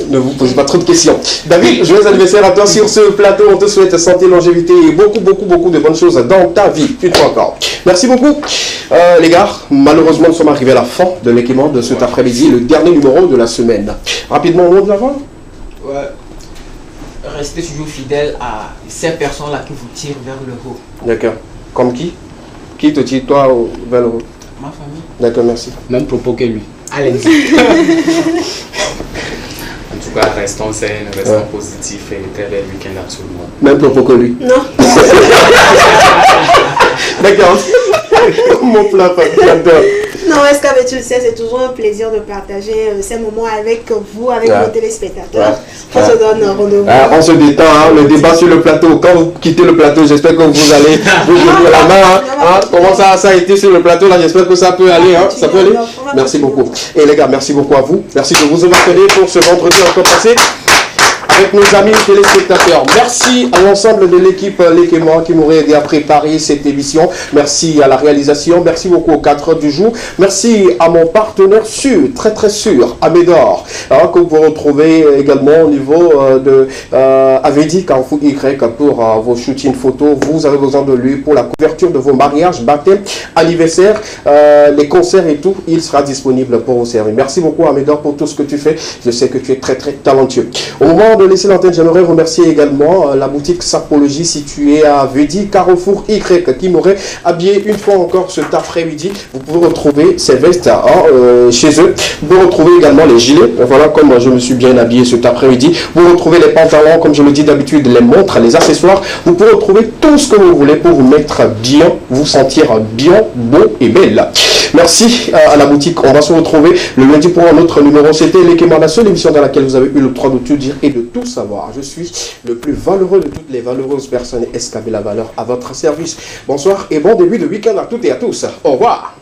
ne vous posez pas trop de questions. David, joyeux anniversaire à toi sur ce plateau. On te souhaite santé, longévité et beaucoup de bonnes choses dans ta vie. Une fois encore. Merci beaucoup. Les gars, malheureusement, nous sommes arrivés à la fin de l'équipement de cet après-midi, le dernier numéro de la semaine. Rapidement, au mot de la fin. Ouais. Restez toujours fidèle à ces personnes-là qui vous tirent vers le haut. D'accord. Comme qui? Qui te tire, toi, vers le haut? Ma famille. D'accord, merci. Même propos que lui. Allez-y. En tout cas, restons sains, restons positifs et très bel week-end à tout le monde. Même propos que lui. Non. D'accord. Mon plat, j'adore. Non, Escabé, tu le sais, c'est toujours un plaisir de partager ces moments avec vous, avec vos téléspectateurs. On se donne rendez-vous. On se détend, hein, le débat sur le plateau. Quand vous quittez le plateau, j'espère que vous allez vous donner la main. Hein. Comment ça a été sur le plateau là? J'espère que ça peut aller. Hein. Ça peut aller. Merci beaucoup. Et les gars, merci beaucoup à vous. Merci de vous avoir tenu pour ce vendredi encore passé avec nos amis téléspectateurs. Merci à l'ensemble de l'équipe L'équipement qui m'aurait aidé à préparer cette émission. Merci à la réalisation. Merci beaucoup aux 4 heures du jour. Merci à mon partenaire sûr, très sûr, Amédor, hein, que vous retrouvez également au niveau de Avedi Carrefour Y pour vos shootings photos. Vous avez besoin de lui pour la couverture de vos mariages, baptêmes, anniversaires, les concerts et tout. Il sera disponible pour vous servir. Merci beaucoup Amédor pour tout ce que tu fais. Je sais que tu es très talentueux. Au moment de laisser l'antenne, j'aimerais remercier également la boutique Sapologie située à Vedi Carrefour Y qui m'aurait habillé une fois encore cet après-midi. Vous pouvez retrouver ces vestes chez eux. Vous pouvez retrouver également les gilets. Voilà comme je me suis bien habillé cet après-midi. Vous retrouvez les pantalons, comme je le dis d'habitude, les montres, les accessoires. Vous pouvez retrouver tout ce que vous voulez pour vous mettre bien, vous sentir bien, beau et belle. Merci à la boutique. On va se retrouver le lundi pour un autre numéro. C'était l'équipement, la seule émission dans laquelle vous avez eu le droit de tout dire et de tout savoir. Je suis le plus valeureux de toutes les valeureuses personnes. SKB La Valeur à votre service. Bonsoir et bon début de week-end à toutes et à tous. Au revoir.